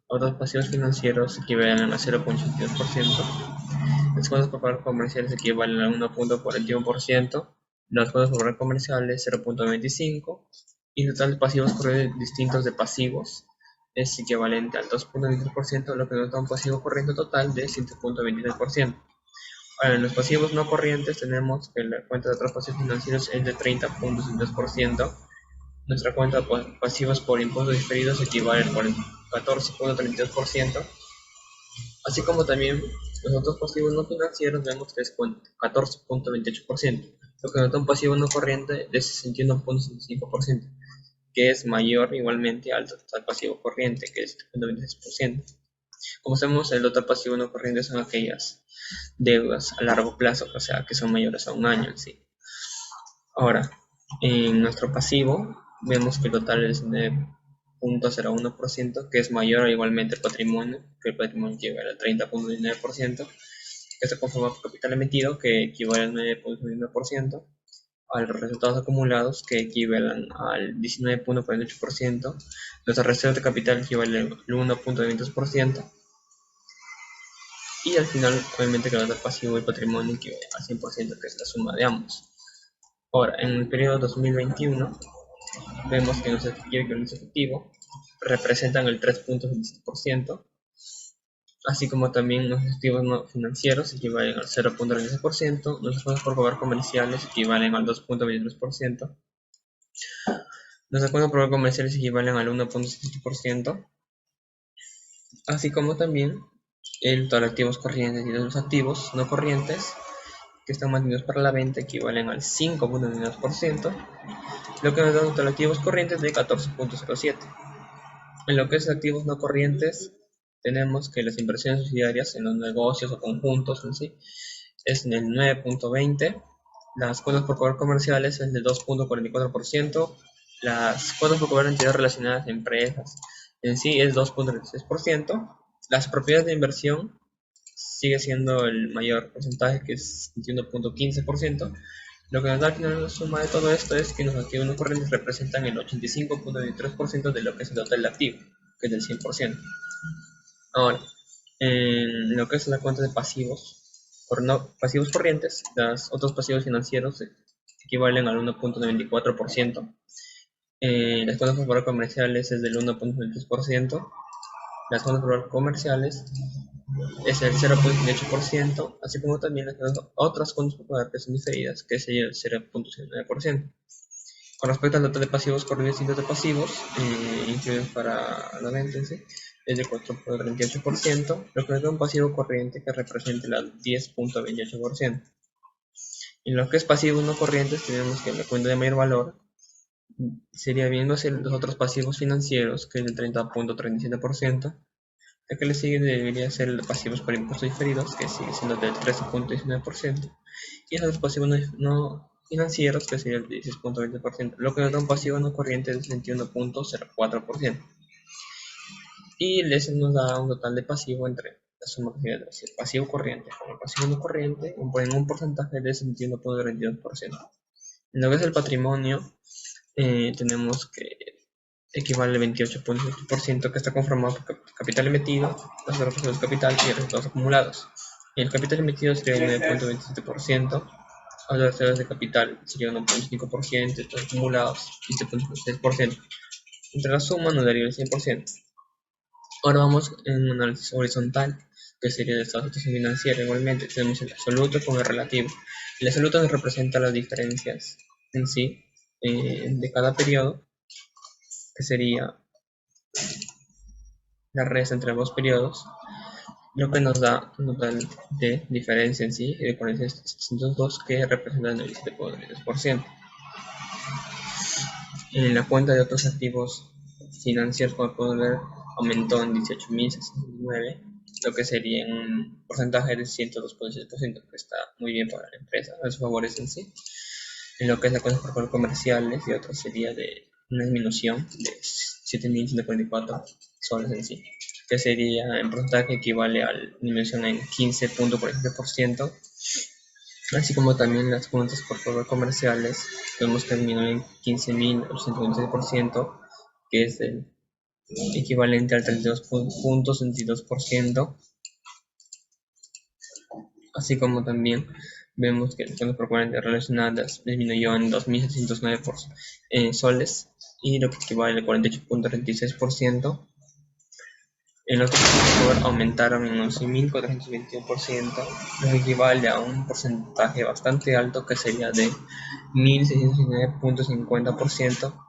otros pasivos financieros equivalen al 0.82%. Las cuentas por cobrar comerciales equivalen al 1.41%. Las cuentas por cobrar comerciales 0.25%. Y el total de pasivos corrientes distintos de pasivos es equivalente al 2.23%, lo que nos da un pasivo corriente total de 7.23%. Ahora, en los pasivos no corrientes tenemos que la cuenta de otros pasivos financieros es de 30.62%. Nuestra cuenta de pasivos por impuestos diferidos equivale al 14.32%. Así como también los otros pasivos no financieros vemos que es 14.28%, lo que nos da un pasivo no corriente de 61.65%. Que es mayor igualmente al total pasivo corriente, que es 96%. Como sabemos, el total pasivo no corriente son aquellas deudas a largo plazo, o sea, que son mayores a un año en sí. Ahora, en nuestro pasivo, vemos que el total es de 30.01%, que es mayor o igualmente el patrimonio, que el patrimonio equivale al 30.19%, que está conformado por capital emitido, que equivale al 9.19%, a los resultados acumulados, que equivalen al 19.48%, los arrastres de capital equivalen al 1.22%, y al final, obviamente, que el pasivo y patrimonio equivalen al 100%, que es la suma de ambos. Ahora, en el periodo 2021, vemos que nuestro efectivo representan el 3.26%, así como también los activos no financieros equivalen al 0.26%, los fondos por cobrar comerciales equivalen al 2.23%, los acuerdos por cobrar comerciales equivalen al 1.7%, así como también el total de activos corrientes y de los activos no corrientes que están mantenidos para la venta equivalen al 5.92%, lo que nos da un total de activos corrientes de 14.07%. En lo que es activos no corrientes, tenemos que las inversiones subsidiarias en los negocios o conjuntos en sí es en el 9.20%, las cuotas por cobrar comerciales es del 2.44%, las cuotas por cobrar entidades relacionadas a empresas en sí es 2.36%, las propiedades de inversión sigue siendo el mayor porcentaje, que es 21.15%. Lo que nos da al final la suma de todo esto es que los activos no corrientes representan el 85.23% de lo que es el total activo, que es del 100%. Ahora, en lo que es la cuenta de pasivos, pasivos corrientes, los otros pasivos financieros equivalen al 1.94%. Las cuentas por valor comerciales es del 1.23%. Las cuentas por valor comerciales es el 0.28%, así como también las otras cuentas por pagar que son diferidas, que sería el 0.09%. Con respecto al total de pasivos corrientes y de pasivos, incluidos para la venta en sí, es de 4.38%, lo que nos da un pasivo corriente que representa el 10.28%. En lo que es pasivos no corrientes, tenemos que la cuenta de mayor valor sería viéndose los otros pasivos financieros, que es del 30.37%. El que le sigue debería ser los pasivos por impuestos diferidos, que sigue siendo del 13.19%, y los pasivos no financieros, que sería el 16.20%, lo que nos da un pasivo no corriente del 21.04%. Y eso nos da un total de pasivo entre la suma que el pasivo corriente con el pasivo no corriente en un porcentaje del 71.32%. En lo que es el patrimonio, tenemos que equivale al 28.8%, que está conformado por capital emitido, las operaciones de capital y resultados acumulados. El capital emitido sería el 9.27%, las reservas de capital sería 1.5%, los acumulados 15.6%. Entre la suma nos daría el 100%. Ahora vamos en un análisis horizontal, que sería el estado de situación financiera. Igualmente tenemos el absoluto con el relativo. El absoluto nos representa las diferencias en sí de cada periodo, que sería la resta entre ambos periodos, lo que nos da un total de diferencia en sí de 46.702, que representan el 17.3%. En la cuenta de otros activos financieros, como podemos ver, aumentó en 18.069, lo que sería un porcentaje de 102.6%, que está muy bien para la empresa, a sus favores en sí. En lo que es la cuenta por comerciales y otros sería de una disminución de 7.144 soles en sí, que sería en porcentaje equivale a la disminución en 15.47%, así como también las cuentas por favor comerciales vemos que disminuyen 15.826%, que es el equivalente al 32.62%, así como también vemos que las cuentas por cuenta relacionadas disminuyó en 2.709 soles, y lo que equivale al 48.36%. En los otros aumentaron en 11.421%, lo que equivale a un porcentaje bastante alto, que sería de 1.619.50%.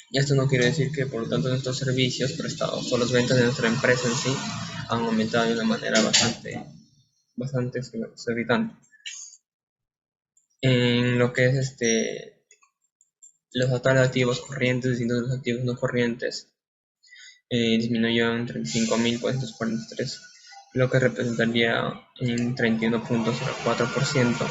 Y esto no quiere decir que, por lo tanto, nuestros servicios prestados o las ventas de nuestra empresa en sí han aumentado de una manera bastante exorbitante. En lo que es los totales de activos corrientes y los activos no corrientes, disminuyó en 35.443, lo que representaría un 31.04%.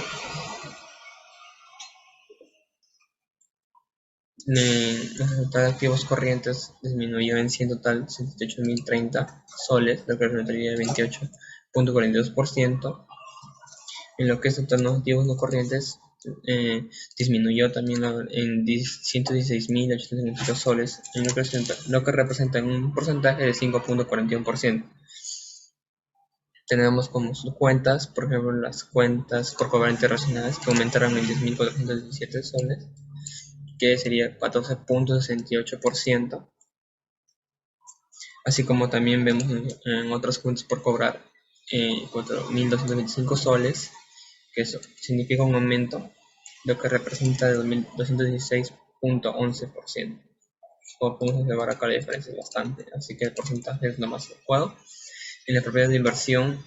Los resultados de activos corrientes disminuyó en 100 total 78.030 soles, lo que representaría el 28.42%. En lo que es total los activos no corrientes, disminuyó también en 116.825 soles, en lo que representa un porcentaje de 5.41%. Tenemos como cuentas, por ejemplo, las cuentas por cobrar internacionales que aumentaron en 10.417 soles, que sería 14.68%, así como también vemos en otras cuentas por cobrar 4.225 soles, que eso significa un aumento, lo que representa de 216.11%. Como podemos observar acá la diferencia es bastante, así que el porcentaje es lo más adecuado. En la propiedad de inversión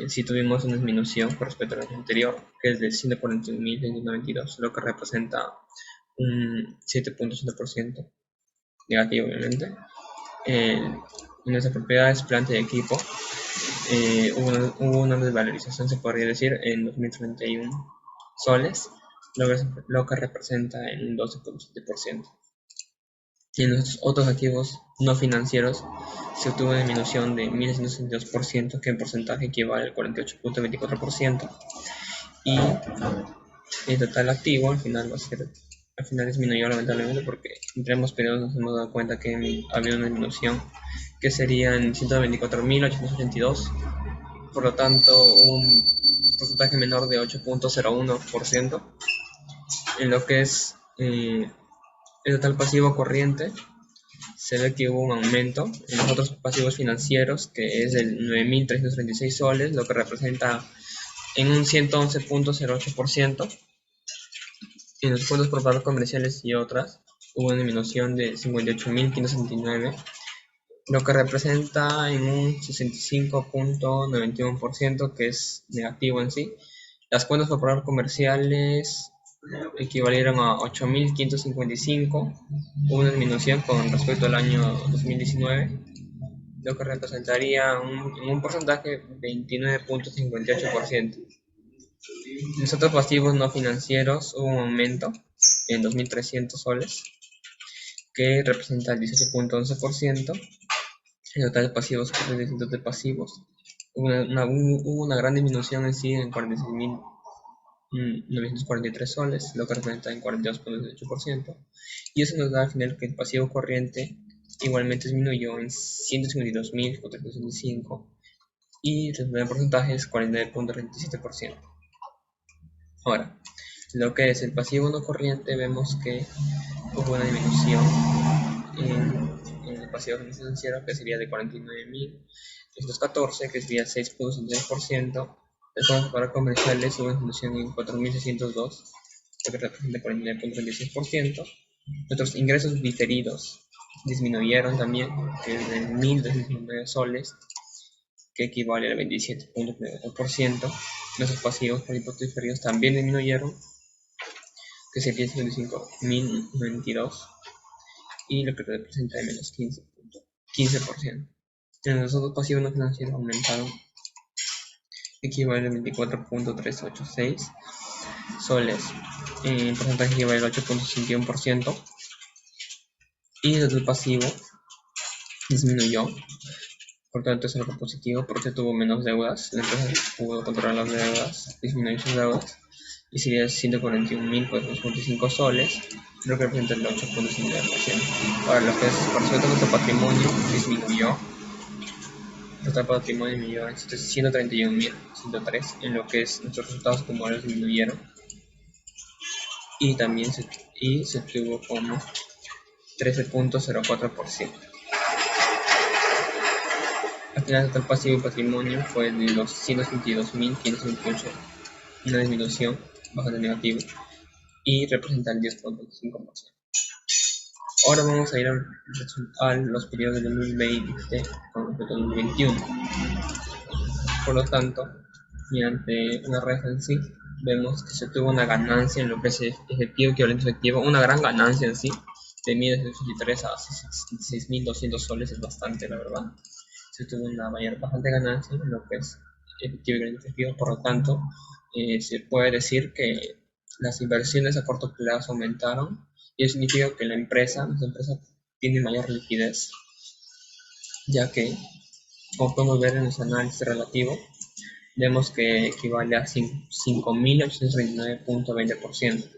sí tuvimos una disminución con respecto al año anterior, que es de 141.192, lo que representa un 7.7% negativo, obviamente. En nuestras propiedades, planta y equipo, hubo una desvalorización, se podría decir, en 2031 soles, lo que representa un 12.7%. Y en nuestros otros activos no financieros se obtuvo una disminución de 1.162%, que en porcentaje equivale al 48.24%. Y el total activo al final disminuyó lamentablemente, porque entre ambos periodos nos hemos dado cuenta que había una disminución que serían 124.882, por lo tanto un porcentaje menor de 8.01%. En lo que es el total pasivo corriente, se ve que hubo un aumento en los otros pasivos financieros, que es de 9.336 soles, lo que representa en un 111.08%. En los fondos por pagos comerciales y otras, hubo una disminución de 58.569, lo que representa en un 65.91%, que es negativo en sí. Las cuentas por pagos comerciales equivalieron a 8.555, hubo una disminución con respecto al año 2019, lo que representaría un porcentaje de 29.58%. En los otros pasivos no financieros hubo un aumento en 2.300 soles, que representa el 18.11%. En total de pasivos, de pasivos, hubo una gran disminución en sí en 46.943 soles, lo que representa en 42.18%. Y eso nos da al final que el pasivo corriente igualmente disminuyó en 152.465 y el porcentaje es 49.37%. Ahora, lo que es el pasivo no corriente, vemos que hubo una disminución en el pasivo financiero, que sería de 49.314, que sería 6.63%. Los fondos para comerciales hubo una disminución en 4.602, lo que representa 49.36%. Nuestros ingresos diferidos disminuyeron también, que es de 1.219 soles, que equivale al 27.9%. Nuestros pasivos por impuestos diferidos también disminuyeron, que sería 55.092, y lo que representa el menos 15%. En los otros pasivos no financieros aumentaron, equivale al 24.386 soles, en porcentaje equivale al 8.61%, y el otro pasivo disminuyó, por tanto es algo positivo porque tuvo menos deudas, la empresa pudo controlar las deudas, disminuir sus deudas, y sería 141.455 soles, lo que representa el 8.59%. Ahora, lo que es por respecto a nuestro patrimonio, disminuyó. Nuestro patrimonio disminuyó en 131.103, en lo que es nuestros resultados acumulados disminuyeron, y también se obtuvo como 13.04%. Al final, el total pasivo y patrimonio fue de los 122.528, una disminución bastante negativa, y representa el 10.5%. Ahora vamos a ir a los periodos del 2020 con respecto al 2021. Por lo tanto, mediante una regla en sí, vemos que se tuvo una ganancia en lo que es efectivo, equivalente efectivo, una gran ganancia en sí, de 1.283 a 6.200 soles, es bastante, la verdad. Se tuvo una bastante ganancia en lo que es efectivo y equivalente efectivo, por lo tanto, se puede decir que las inversiones a corto plazo aumentaron Y eso significa que nuestra empresa tiene mayor liquidez, ya que, como podemos ver en nuestro análisis relativo, vemos que equivale a 5.839.20%.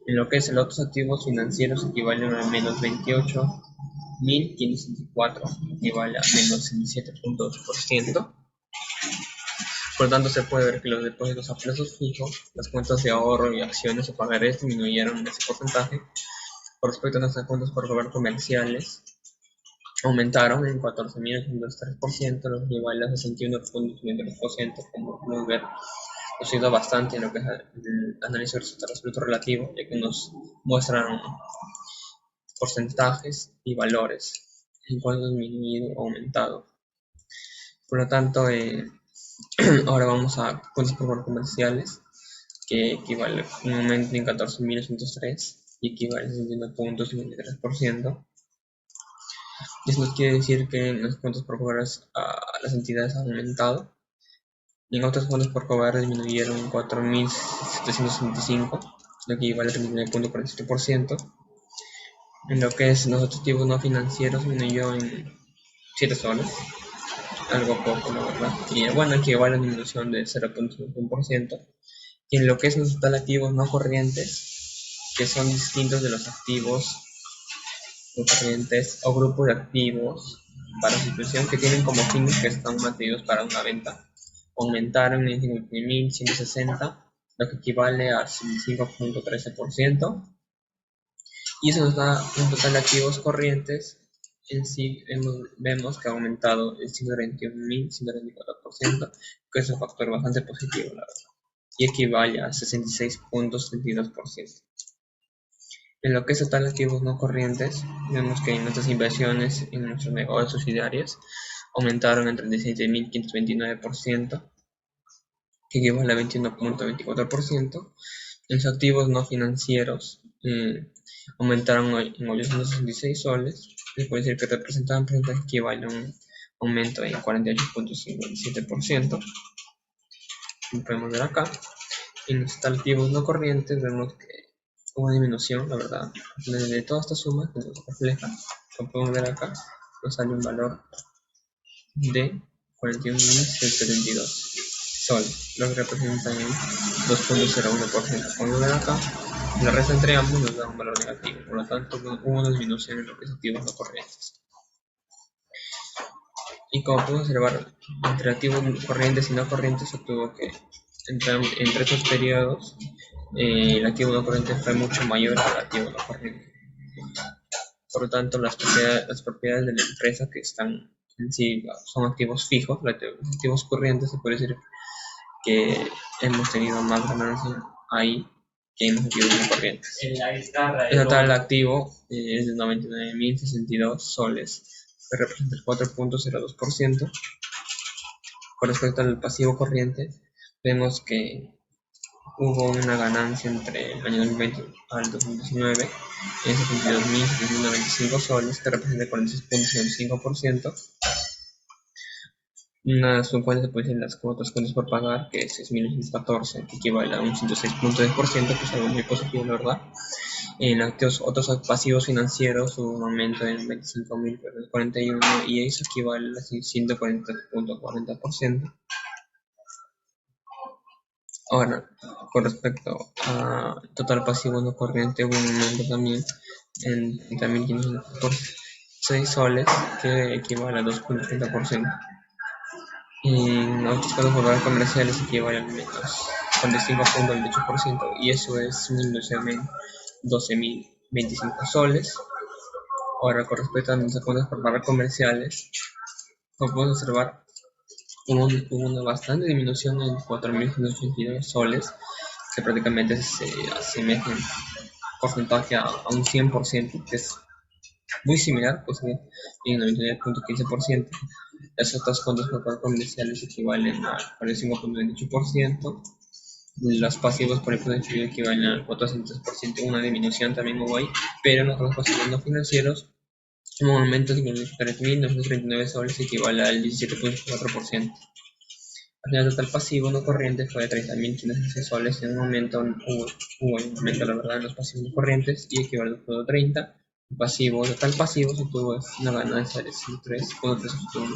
En lo que es los otros activos financieros equivalen a menos 28.564, equivale a menos 17.8%. Por lo tanto, se puede ver que los depósitos a plazos fijos, las cuentas de ahorro y acciones o pagarés disminuyeron ese porcentaje. Con respecto a nuestras cuentas por cobrar comerciales, aumentaron en 14.803%, lo que equivale a 61.53%, como podemos ver. Ha sido bastante en lo que es el análisis de resultado relativo, ya que nos muestran porcentajes y valores en cuánto ha disminuido o aumentado. Por lo tanto, ahora vamos a cuentas por cobrar comerciales, que equivale a un aumento en 14.803 y equivale a 61.53%. Eso nos quiere decir que en las cuentas por cobrar las entidades han aumentado. Y en otras cuentas por cobrar disminuyeron en 4.765, lo que equivale a 39.47%. En lo que es los otros activos no financieros disminuyó en 7 soles, algo poco, la verdad. Y bueno, equivale a una disminución de 0.51%. Y en lo que es los total activos no corrientes, que son distintos de los activos no corrientes o grupos de activos para sustitución que tienen como fines que están mantenidos para una venta, aumentaron en 59.160, lo que equivale a 5.13%. Y eso nos da un total de activos corrientes. En sí vemos que ha aumentado el 121.124%, que es un factor bastante positivo, la verdad, y equivale a 66.32%. En lo que es total de activos no corrientes, vemos que nuestras inversiones en nuestros negocios subsidiarios aumentaron en 37.529%, que equivale a 21.24%. En los activos no financieros aumentaron en 866 soles, se puede decir que representaban un porcentaje que equivale a un aumento en 48.57%. Como podemos ver acá, en los activos no corrientes vemos que hubo una disminución, la verdad, de toda esta suma que nos refleja. Como podemos ver acá, nos sale un valor de 41.172 soles, lo que representa en 2.01%. Como ven acá, la resta entre ambos nos da un valor negativo, por lo tanto hubo una disminución en los activos no corrientes. Y como podemos observar, entre activos corrientes y no corrientes se obtuvo que entre estos periodos el activo no corriente fue mucho mayor al activo no corriente. Por lo tanto, las propiedades de la empresa que están en sí son activos fijos, los activos corrientes se puede decir que hemos tenido más ganancia ahí que en los activos no corrientes. El total activo es de 99.062 soles, que representa el 4.02%. Con respecto al pasivo corriente, vemos que hubo una ganancia entre el año 2020 al 2019 en 72.795 soles, que representa el 46.05%. Una subcuenta se puede decir las otras cuentas por pagar, que es 6.914, que equivale a un 106.2%, que es algo muy positivo, la verdad. En otros pasivos financieros hubo un aumento en 25.041 y eso equivale a 140.40%. Ahora, con respecto a total pasivo no corriente, hubo un aumento también en 30.514 soles, que equivale a 2.30%. En otros casos por valores comerciales equivale al menos 45.28%, y eso es una disminución en 12.025 soles. Ahora, con respecto a nuestras cuentas por valores comerciales, como podemos observar, hubo una bastante disminución en 4.182 soles, que prácticamente se asemeja en porcentaje a un 100%, que es muy similar, pues en 99.15%. Las otras cuentas por valores comerciales equivalen al 45.28%. Los pasivos por el equivalen al 400%, una disminución también hubo ahí, pero en los pasivos no financieros, un aumento de 53.939 soles equivale al 17.4%. Al final, el total pasivo no corriente fue de 30.516 soles. En un momento hubo un aumento, la verdad, en los pasivos no corrientes y equivale a 2.30. El total pasivo se tuvo una ganancia de 103.381.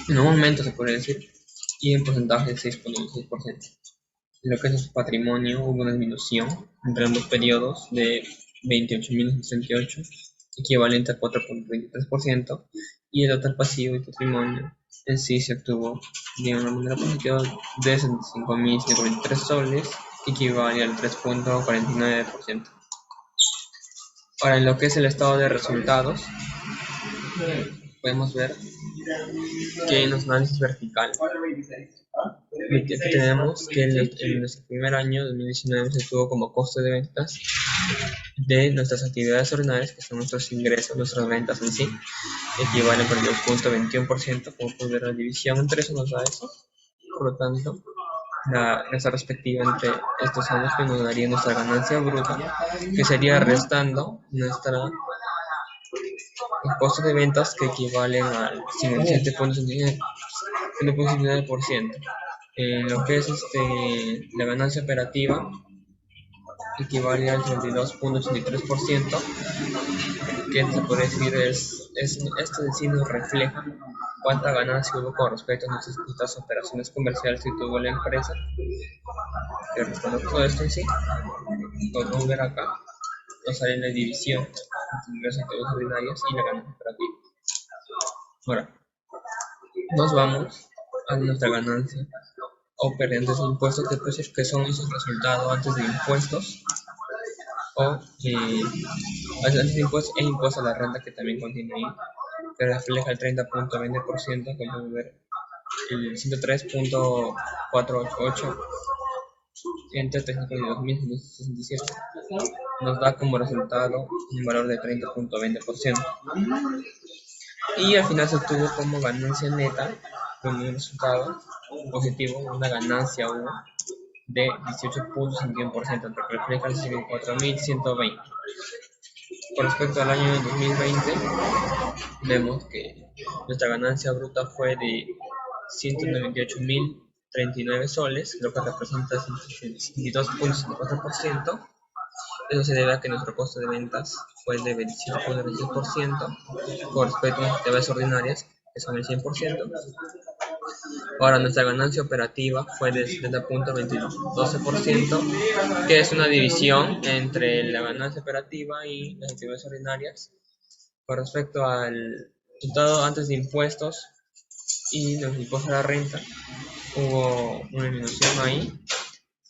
En un momento se puede decir, y en porcentaje de 6.16%. En lo que es su patrimonio hubo una disminución entre ambos periodos de 28.068, equivalente a 4.23%, y el total pasivo y patrimonio en sí se obtuvo de una manera positiva de 65.123 soles, equivale al 3.49%. Ahora, en lo que es el estado de resultados, podemos ver que en los análisis verticales aquí tenemos que en nuestro primer año, 2019, se tuvo como costo de ventas de nuestras actividades ordinarias, que son nuestros ingresos, nuestras ventas en sí, equivalen por el 2.21%, como pueden ver la división entre eso nos da eso. Por lo tanto, nuestra respectiva entre estos años que nos daría nuestra ganancia bruta, que sería restando los costos de ventas, que equivalen al 57.9%. Lo que es la ganancia operativa equivale al 32.83%, que se puede decir esto en sí nos refleja cuánta ganancia hubo con respecto a nuestras operaciones comerciales que tuvo la empresa. Que respecto a todo esto en sí, podemos ver acá, nos sale la división entre las actividades ordinarias y la ganancia operativa. Ahora, nos vamos a nuestra ganancia o pérdidas de impuestos, que son esos resultados antes de impuestos o antes de impuestos e impuestos a la renta, que también contiene ahí, que refleja el 30.20%, que podemos ver el 103.488 entre 392.167, nos da como resultado un valor de 30.20%. Y al final se obtuvo como ganancia neta, con un resultado positivo, una ganancia de 18.51%, que refleja el 54.120. Con respecto al año 2020, vemos que nuestra ganancia bruta fue de 198.039 soles, lo que representa 62.54%. Eso se debe a que nuestro costo de ventas fue de 25.26% con respecto a las actividades ordinarias, que son el 100%. Ahora, nuestra ganancia operativa fue de 70.12%, que es una división entre la ganancia operativa y las actividades ordinarias. Con respecto al resultado antes de impuestos y los impuestos a la renta, hubo una disminución ahí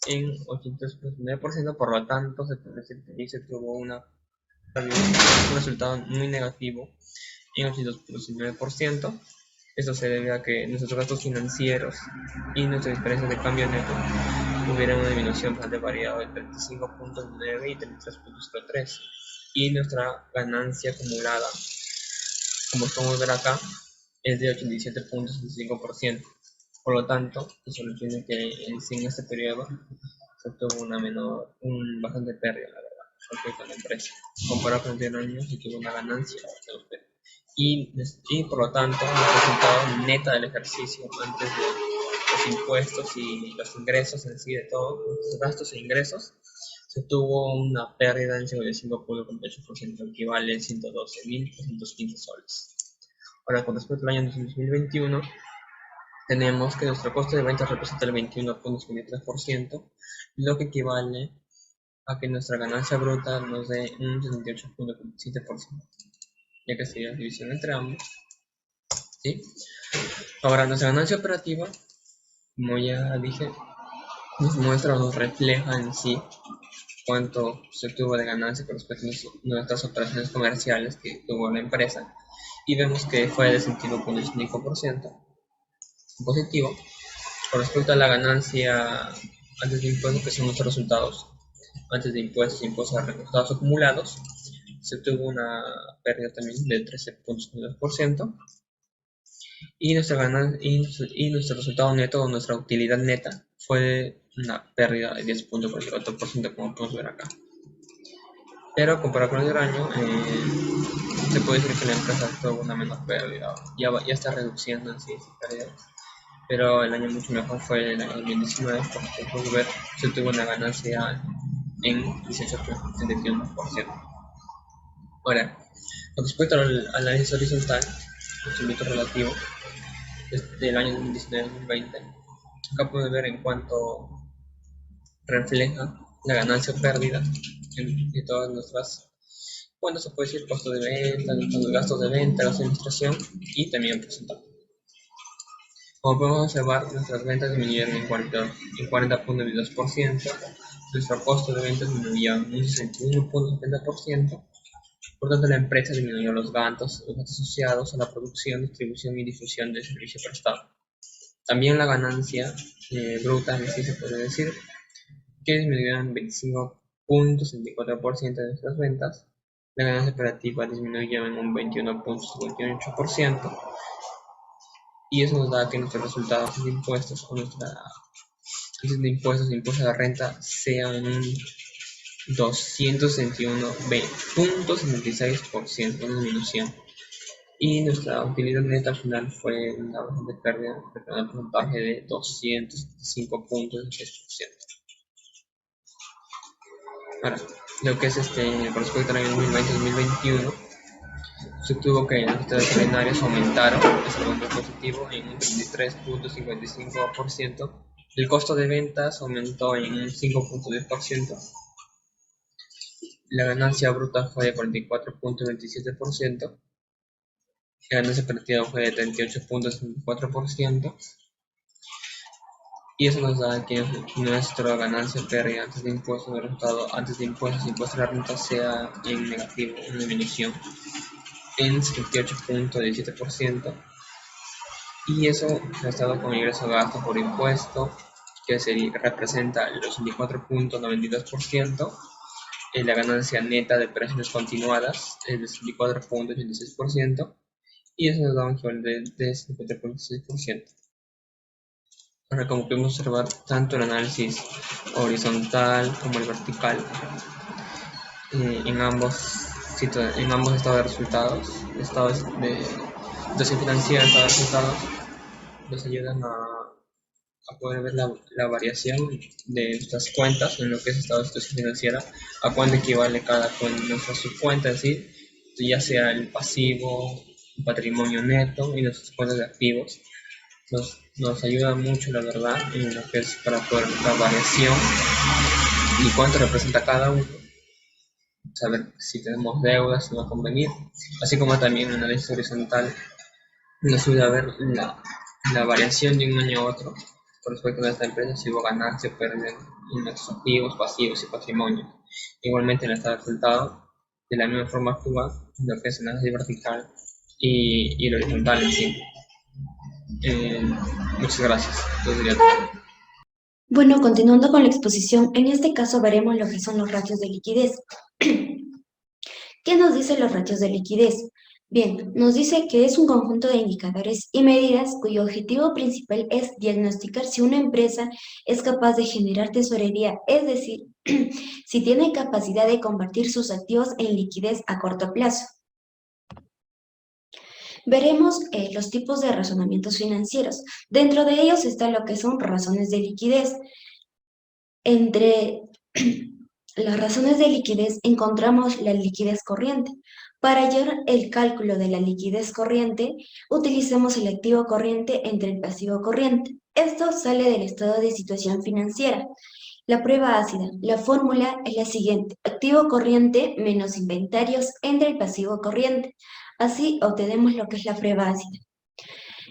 en 83.9%, por lo tanto se tuvo un resultado muy negativo en 82.9%. Esto se debe a que nuestros gastos financieros y nuestras diferencias de cambio neto tuvieron una disminución bastante variada de 35.9 y 33.03, y nuestra ganancia acumulada, como podemos ver acá, es de 87.65%. Por lo tanto, eso tiene que en este periodo se tuvo bastante pérdida, la verdad, respecto a la empresa. Comparado con el anterior año, se tuvo una ganancia y por lo tanto, el resultado neta del ejercicio antes de los impuestos y los ingresos en sí, de todos los gastos e ingresos, se tuvo una pérdida del 55.8%, equivale a 112.315 soles. Ahora, con respecto al año 2021, tenemos que nuestro costo de ventas representa el 21.53%, lo que equivale a que nuestra ganancia bruta nos dé un 68.7%, ya que sería la división entre ambos, ¿sí? Ahora, nuestra ganancia operativa, como ya dije, nos muestra o nos refleja en sí cuánto se obtuvo de ganancia con respecto a nuestras operaciones comerciales que tuvo la empresa, y vemos que fue de 61.5% positivo. Con respecto a la ganancia antes de impuestos, que son nuestros resultados antes de impuestos e impuestos a resultados acumulados, se tuvo una pérdida también de 13.9%, y nuestro resultado neto o nuestra utilidad neta fue una pérdida de 10.44%, como podemos ver acá. Pero comparado con el año, se puede decir que la empresa tuvo una menor pérdida, ya está reduciendo en sí esas pérdidas, pero el año mucho mejor fue el año 2019, porque como pueden ver, se tuvo una ganancia en 18,71%. Ahora, con respecto al análisis horizontal, crecimiento relativo, del año 2019-2020, acá pueden ver en cuanto refleja la ganancia o pérdida de todas nuestras, bueno, se puede decir costo de venta, los gastos de venta, gastos de administración y también porcentaje. Como podemos observar, nuestras ventas disminuyeron en 40,22%, nuestro costo de ventas disminuyó en un 61,70%, por tanto la empresa disminuyó los gastos asociados a la producción, distribución y difusión del servicio prestado. También la ganancia bruta, así se puede decir, que disminuyó en 25,64% de nuestras ventas, la ganancia operativa disminuyó en un 21,58%, y eso nos da que nuestros resultados de impuestos o nuestra de impuestos e impuestos a la renta sean un 261,76%, una disminución. Y nuestra utilidad neta al final fue una bastante pérdida de un porcentaje de 275,6%. Ahora, lo que es con respecto al año 2020-2021, se obtuvo que las ventas veterinarias aumentaron, este número positivo, en un 33,55%. El costo de ventas aumentó en un 5,10%. La ganancia bruta fue de 44,27%. La ganancia operativa fue de 38,64%. Y eso nos da que nuestra ganancia pérdida antes de impuestos, el resultado antes de impuestos a la renta sea en negativo, una disminución en 78,17%. Y eso gastado con ingreso a gasto por impuesto, que representa el 84,92%. La ganancia neta de operaciones continuadas es de 64,86%, y eso nos da un equivalente de 54,6%. Ahora, como podemos observar, tanto el análisis horizontal como el vertical, en ambos estados de resultados, estados de situación financiera, estados de resultados, nos ayudan a poder ver la variación de nuestras cuentas en lo que es estado de situación financiera, a cuánto equivale cada nuestra subcuenta en sí, ya sea el pasivo, el patrimonio neto y nuestras cuentas de activos. Nos ayuda mucho, la verdad, en lo que es para poder ver la variación y cuánto representa cada uno, saber si tenemos deudas, si va a convenir, así como también el análisis horizontal nos ayuda a ver la variación de un año a otro con respecto a esta empresa, si hubo ganancia o pérdida en nuestros activos, pasivos y patrimonio. Igualmente en este resultado, de la misma forma actúa lo que es el análisis vertical y el horizontal en sí. Muchas gracias. Bueno, continuando con la exposición, en este caso veremos lo que son los ratios de liquidez. ¿Qué nos dicen los ratios de liquidez? Bien, nos dice que es un conjunto de indicadores y medidas cuyo objetivo principal es diagnosticar si una empresa es capaz de generar tesorería, es decir, si tiene capacidad de convertir sus activos en liquidez a corto plazo. Veremos los tipos de razonamientos financieros. Dentro de ellos está lo que son razones de liquidez. Entre las razones de liquidez encontramos la liquidez corriente. Para hallar el cálculo de la liquidez corriente, utilizamos el activo corriente entre el pasivo corriente. Esto sale del estado de situación financiera. La prueba ácida. La fórmula es la siguiente: activo corriente menos inventarios entre el pasivo corriente. Así obtenemos lo que es la prueba ácida.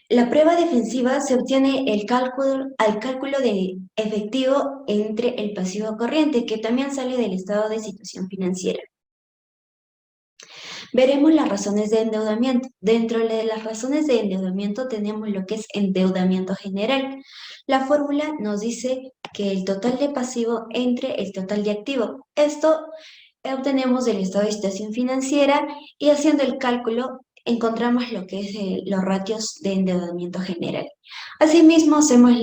La prueba defensiva se obtiene al cálculo de efectivo entre el pasivo corriente, que también sale del estado de situación financiera. Veremos las razones de endeudamiento. Dentro de las razones de endeudamiento tenemos lo que es endeudamiento general. La fórmula nos dice que el total de pasivo entre el total de activo. Esto obtenemos del estado de situación financiera y haciendo el cálculo encontramos lo que es los ratios de endeudamiento general. Asimismo, hacemos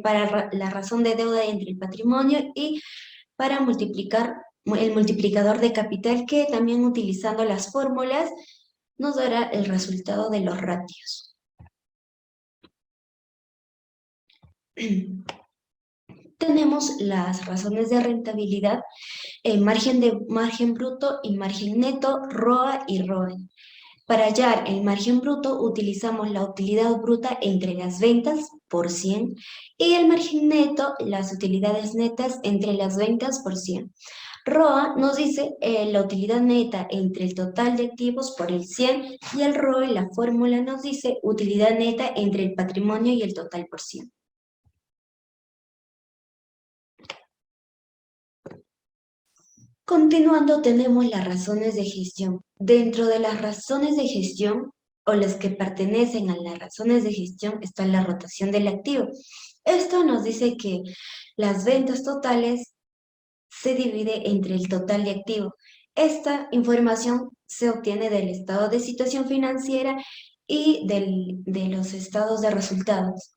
para la razón de deuda entre el patrimonio y para multiplicar el multiplicador de capital, que también utilizando las fórmulas nos dará el resultado de los ratios. tenemos las razones de rentabilidad, margen bruto y margen neto, ROA y ROE. Para hallar el margen bruto utilizamos la utilidad bruta entre las ventas por 100 y el margen neto, las utilidades netas entre las ventas por 100. ROA nos dice la utilidad neta entre el total de activos por el 100 y el ROE, la fórmula nos dice utilidad neta entre el patrimonio y el total por 100. Continuando, tenemos las razones de gestión. Dentro de las razones de gestión, o las que pertenecen a las razones de gestión, está la rotación del activo. Esto nos dice que las ventas totales se divide entre el total de activo. Esta información se obtiene del estado de situación financiera y de los estados de resultados.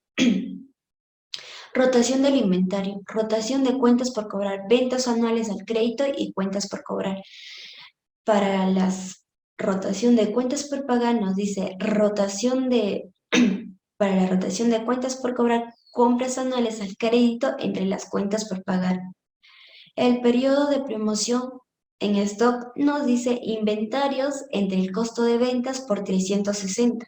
Rotación del inventario, rotación de cuentas por cobrar, ventas anuales al crédito y cuentas por cobrar. Para la rotación de cuentas por pagar nos dice para la rotación de cuentas por cobrar, compras anuales al crédito entre las cuentas por pagar. El periodo de promoción en stock nos dice inventarios entre el costo de ventas por 360.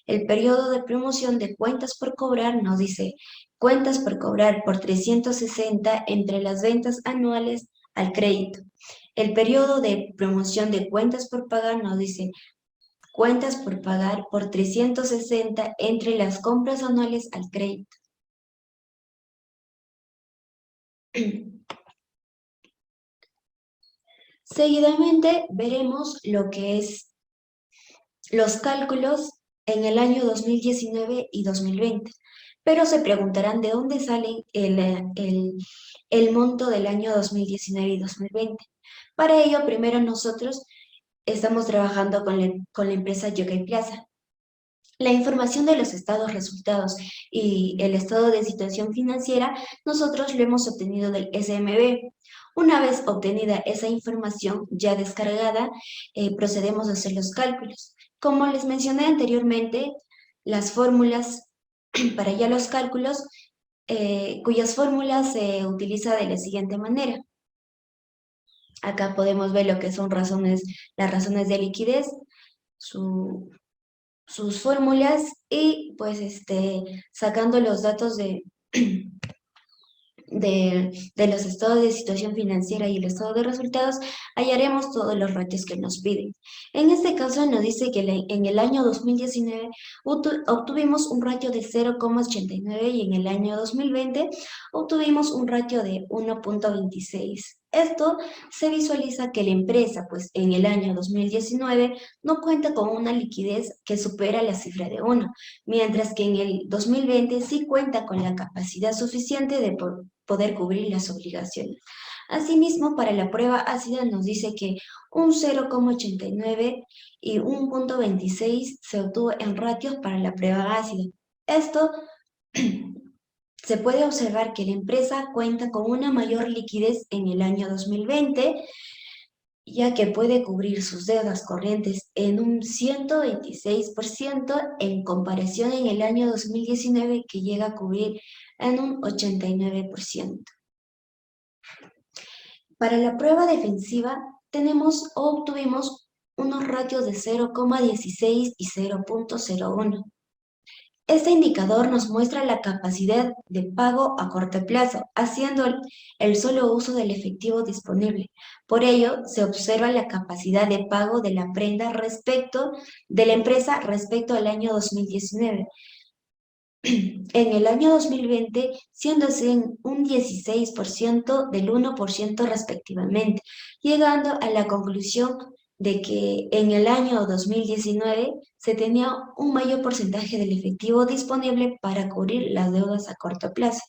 El periodo de promoción de cuentas por cobrar nos dice cuentas por cobrar por 360 entre las ventas anuales al crédito. El periodo de promoción de cuentas por pagar nos dice cuentas por pagar por 360 entre las compras anuales al crédito. Seguidamente veremos lo que es los cálculos en el año 2019 y 2020. Pero se preguntarán de dónde sale el monto del año 2019 y 2020. Para ello, primero nosotros estamos trabajando con la empresa Yokai Plaza. La información de los estados resultados y el estado de situación financiera, nosotros lo hemos obtenido del SMB. Una vez obtenida esa información ya descargada, procedemos a hacer los cálculos. Como les mencioné anteriormente, las fórmulas para ya los cálculos, cuyas fórmulas se utiliza de la siguiente manera. Acá podemos ver lo que son las razones de liquidez, sus fórmulas y pues sacando los datos de los estados de situación financiera y el estado de resultados, hallaremos todos los ratios que nos piden. En este caso nos dice que en el año 2019 obtuvimos un ratio de 0,89 y en el año 2020 obtuvimos un ratio de 1,26. Esto se visualiza que la empresa, pues en el año 2019 no cuenta con una liquidez que supera la cifra de 1, mientras que en el 2020 sí cuenta con la capacidad suficiente de poder cubrir las obligaciones. Asimismo, para la prueba ácida nos dice que un 0,89 y 1,26 se obtuvo en ratios para la prueba ácida. Esto se puede observar que la empresa cuenta con una mayor liquidez en el año 2020, ya que puede cubrir sus deudas corrientes en un 126% en comparación en el año 2019 que llega a cubrir en un 89%. Para la prueba defensiva obtuvimos unos ratios de 0,16 y 0,01. Este indicador nos muestra la capacidad de pago a corto plazo, haciendo el solo uso del efectivo disponible. Por ello, se observa la capacidad de pago de la prenda de la empresa respecto al año 2019. En el año 2020, siendo un 16% del 1% respectivamente, llegando a la conclusión de que en el año 2019 se tenía un mayor porcentaje del efectivo disponible para cubrir las deudas a corto plazo.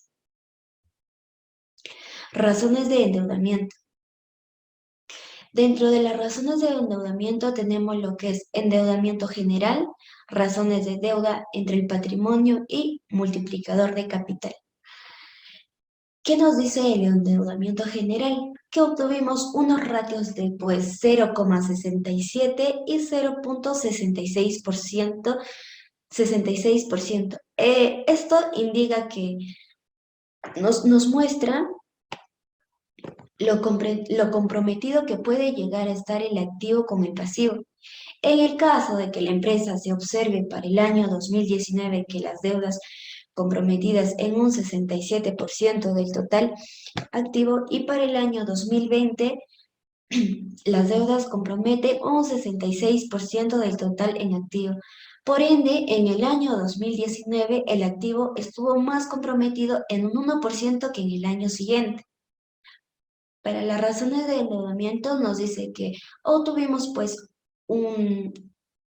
Razones de endeudamiento. Dentro de las razones de endeudamiento tenemos lo que es endeudamiento general, razones de deuda entre el patrimonio y multiplicador de capital. ¿Qué nos dice el endeudamiento general? Que obtuvimos unos ratios de 0,67 y 0,66%. Esto indica que nos muestra lo comprometido que puede llegar a estar el activo con el pasivo. En el caso de que la empresa se observe para el año 2019 que las deudas comprometidas en un 67% del total activo y para el año 2020 las deudas comprometen un 66% del total en activo. Por ende, en el año 2019 el activo estuvo más comprometido en un 1% que en el año siguiente. Para las razones de endeudamiento nos dice que obtuvimos pues un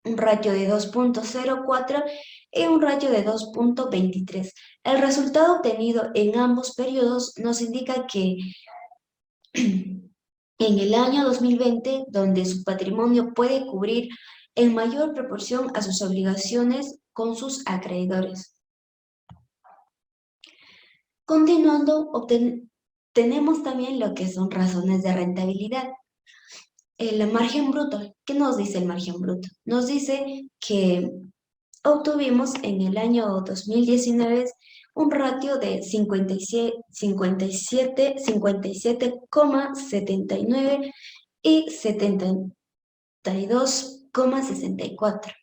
ratio de 2.04 y un ratio de 2.23. El resultado obtenido en ambos periodos nos indica que en el año 2020, donde su patrimonio puede cubrir en mayor proporción a sus obligaciones con sus acreedores. Continuando, tenemos también lo que son razones de rentabilidad. El margen bruto. ¿Qué nos dice el margen bruto? Nos dice que obtuvimos en el año 2019 un ratio de 57,79 y 72,64.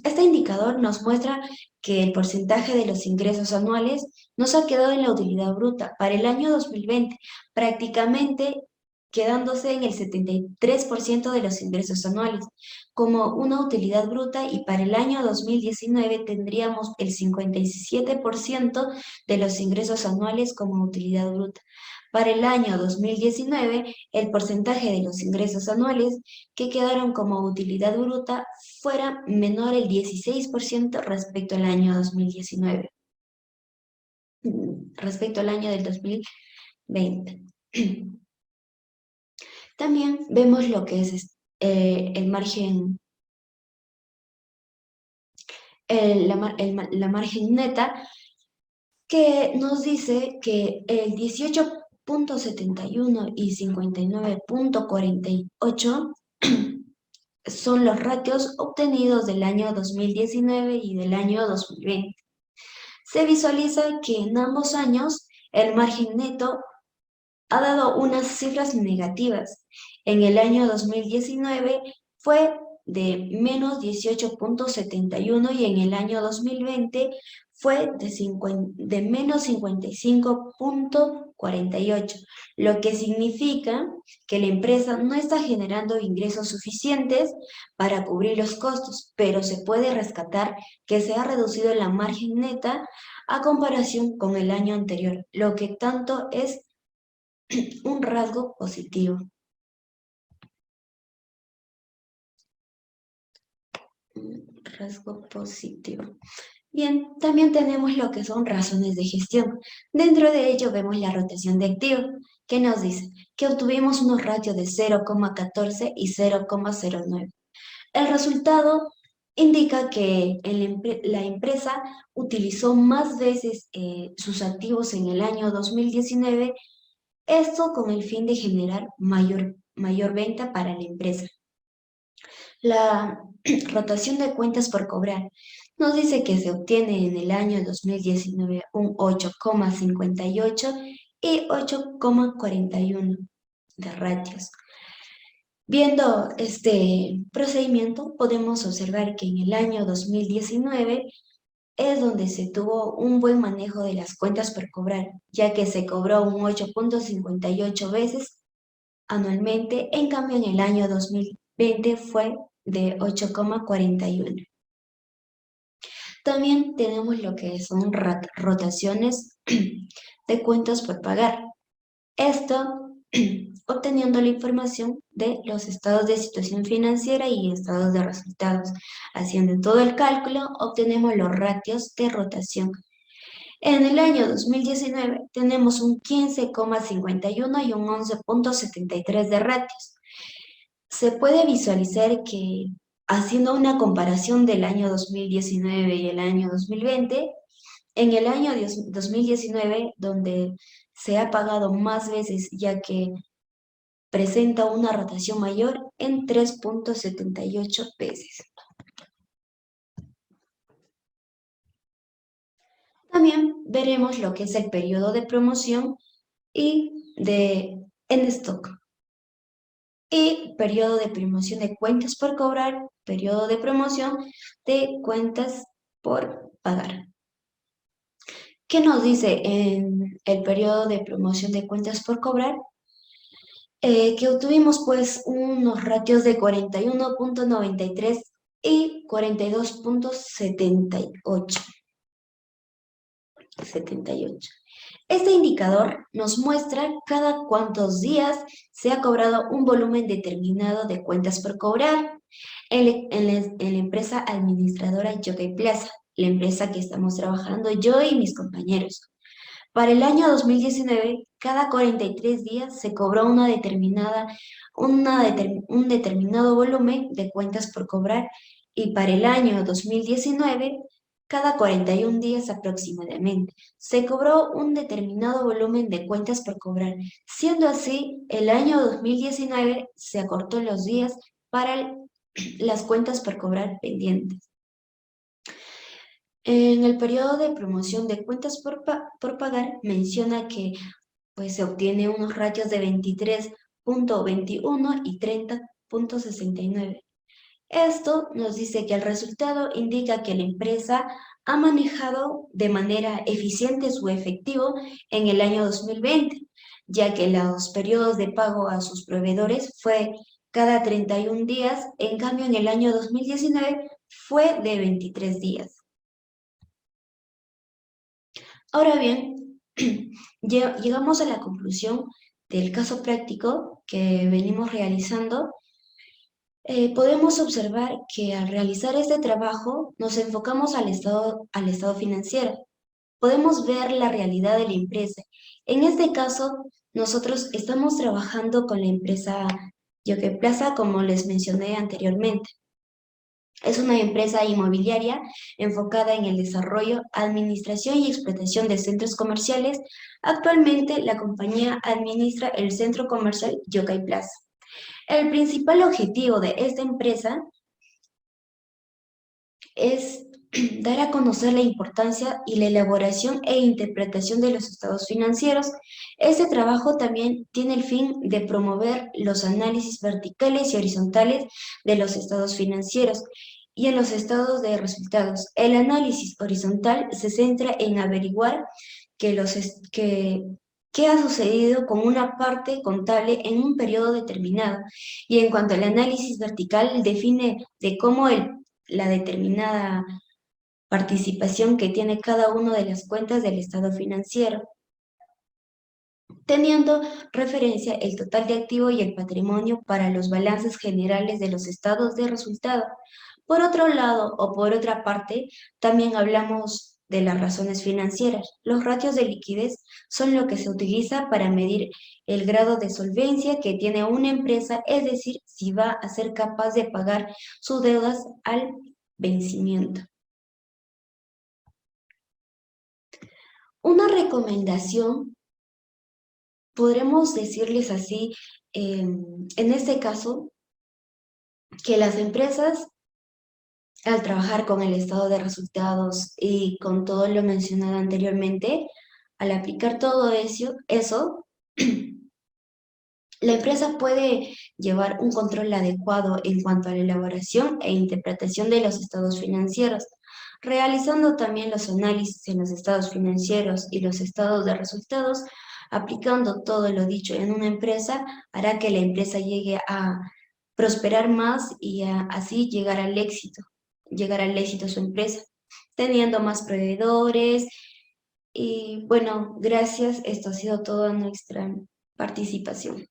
Este indicador nos muestra que el porcentaje de los ingresos anuales nos ha quedado en la utilidad bruta para el año 2020, prácticamente quedándose en el 73% de los ingresos anuales como una utilidad bruta, y para el año 2019 tendríamos el 57% de los ingresos anuales como utilidad bruta. Para el año 2019, el porcentaje de los ingresos anuales que quedaron como utilidad bruta fuera menor el 16% respecto al año 2019, respecto al año del 2020. También vemos lo que es el margen, la margen neta, que nos dice que el 18.71 y 59.48 son los ratios obtenidos del año 2019 y del año 2020. Se visualiza que en ambos años el margen neto ha dado unas cifras negativas. En el año 2019 fue de menos 18.71 y en el año 2020 fue de menos 55.48, lo que significa que la empresa no está generando ingresos suficientes para cubrir los costos, pero se puede rescatar que se ha reducido la margen neta a comparación con el año anterior, lo que tanto es un rasgo positivo. Rasgo positivo. Bien, también tenemos lo que son razones de gestión. Dentro de ello vemos la rotación de activos, que nos dice que obtuvimos unos ratios de 0,14 y 0,09. El resultado indica que la empresa utilizó más veces sus activos en el año 2019, esto con el fin de generar mayor venta para la empresa. La rotación de cuentas por cobrar nos dice que se obtiene en el año 2019 un 8,58 y 8,41 de ratios. Viendo este procedimiento, podemos observar que en el año 2019 es donde se tuvo un buen manejo de las cuentas por cobrar, ya que se cobró un 8.58 veces anualmente, en cambio en el año 2020 fue de 8,41. También tenemos lo que son rotaciones de cuentas por pagar. Esto obteniendo la información de los estados de situación financiera y estados de resultados. Haciendo todo el cálculo, obtenemos los ratios de rotación. En el año 2019 tenemos un 15,51 y un 11,73 de ratios. Se puede visualizar que haciendo una comparación del año 2019 y el año 2020, en el año 2019, donde se ha pagado más veces ya que presenta una rotación mayor en 3.78 veces. También veremos lo que es el periodo de promoción y de en stock. Y periodo de promoción de cuentas por cobrar, periodo de promoción de cuentas por pagar. ¿Qué nos dice en el periodo de promoción de cuentas por cobrar? Que obtuvimos pues unos ratios de 41.93 y 42.78. Este indicador nos muestra cada cuántos días se ha cobrado un volumen determinado de cuentas por cobrar en la empresa administradora Yokai Plaza, la empresa que estamos trabajando yo y mis compañeros. Para el año 2019, cada 43 días se cobró un determinado volumen de cuentas por cobrar y para el año 2019, cada 41 días aproximadamente, se cobró un determinado volumen de cuentas por cobrar. Siendo así, el año 2019 se acortó los días para las cuentas por cobrar pendientes. En el periodo de promoción de cuentas por pagar menciona que pues, se obtiene unos ratios de 23.21 y 30.69. Esto nos dice que el resultado indica que la empresa ha manejado de manera eficiente su efectivo en el año 2020, ya que los periodos de pago a sus proveedores fue cada 31 días, en cambio en el año 2019 fue de 23 días. Ahora bien, llegamos a la conclusión del caso práctico que venimos realizando. Podemos observar que al realizar este trabajo nos enfocamos al estado financiero. Podemos ver la realidad de la empresa. En este caso, nosotros estamos trabajando con la empresa Yokai Plaza, como les mencioné anteriormente. Es una empresa inmobiliaria enfocada en el desarrollo, administración y explotación de centros comerciales. Actualmente, la compañía administra el centro comercial Yokai Plaza. El principal objetivo de esta empresa es dar a conocer la importancia y la elaboración e interpretación de los estados financieros. Este trabajo también tiene el fin de promover los análisis verticales y horizontales de los estados financieros y en los estados de resultados. El análisis horizontal se centra en averiguar qué ha sucedido con una parte contable en un periodo determinado. Y en cuanto al análisis vertical, define de cómo la determinada participación que tiene cada una de las cuentas del estado financiero, teniendo referencia el total de activo y el patrimonio para los balances generales de los estados de resultado. Por otro lado, o por otra parte, también hablamos de las razones financieras. Los ratios de liquidez son lo que se utiliza para medir el grado de solvencia que tiene una empresa, es decir, si va a ser capaz de pagar sus deudas al vencimiento. Una recomendación, podremos decirles así, en este caso, que las empresas, al trabajar con el estado de resultados y con todo lo mencionado anteriormente, al aplicar todo eso, la empresa puede llevar un control adecuado en cuanto a la elaboración e interpretación de los estados financieros, realizando también los análisis en los estados financieros y los estados de resultados. Aplicando todo lo dicho en una empresa hará que la empresa llegue a prosperar más y así llegar al éxito su empresa, teniendo más proveedores. Y bueno, gracias, esto ha sido toda nuestra participación.